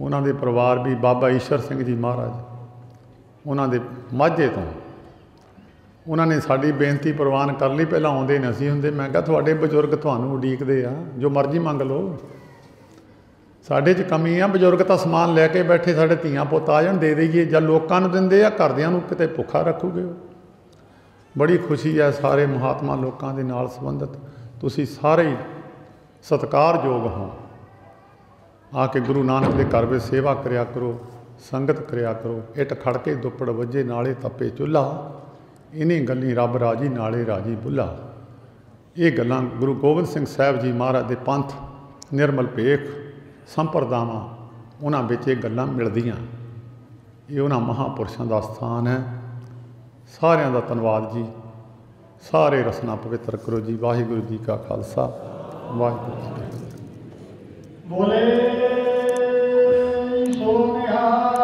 Speaker 1: उन्होंने परिवार भी बाबा ईश्वर सिंह जी महाराज उन्होंने माझे तो उन्होंने साड़ी बेनती प्रवान कर ली पहला आउंदे नहीं सी हुंदे मैं कहा तुहाडे बजुर्ग तुहानूं उडीकदे आ जो मर्जी मंग लो साडे च कमी आ बजुर्ग तो समान लैके बैठे साडे धीआं पुत्त आ जाण दे दईए जां लोकां नूं दिंदे आ घरदिआं नूं किते भुखा रखूगे। बड़ी खुशी है सारे महात्मा लोकां दे नाल संबंधित तुसीं सारे ही सत्कारयोग हो आके गुरु नानक दे घर विच सेवा करिया करो संगत करिया करो इट खड़के दुपड़ वजे नाले तपे चुल्हा इन्हीं गल्लीं रब राजी नाले राजी बुल्हा। ये गल्लां गुरु गोबिंद सिंह साहब जी महाराज के पंथ निर्मल भेख संप्रदावां उन्हां विच ये गल्लां मिलदियां ये उन्हां महापुरुषों का स्थान है। सारिਆਂ ਦਾ धन्यवाद जी सारे रसना पवित्र करो जी। वाहिगुरू जी का खालसा वाहिगुरू जी की फतेह।
Speaker 2: बोले सो निहाल।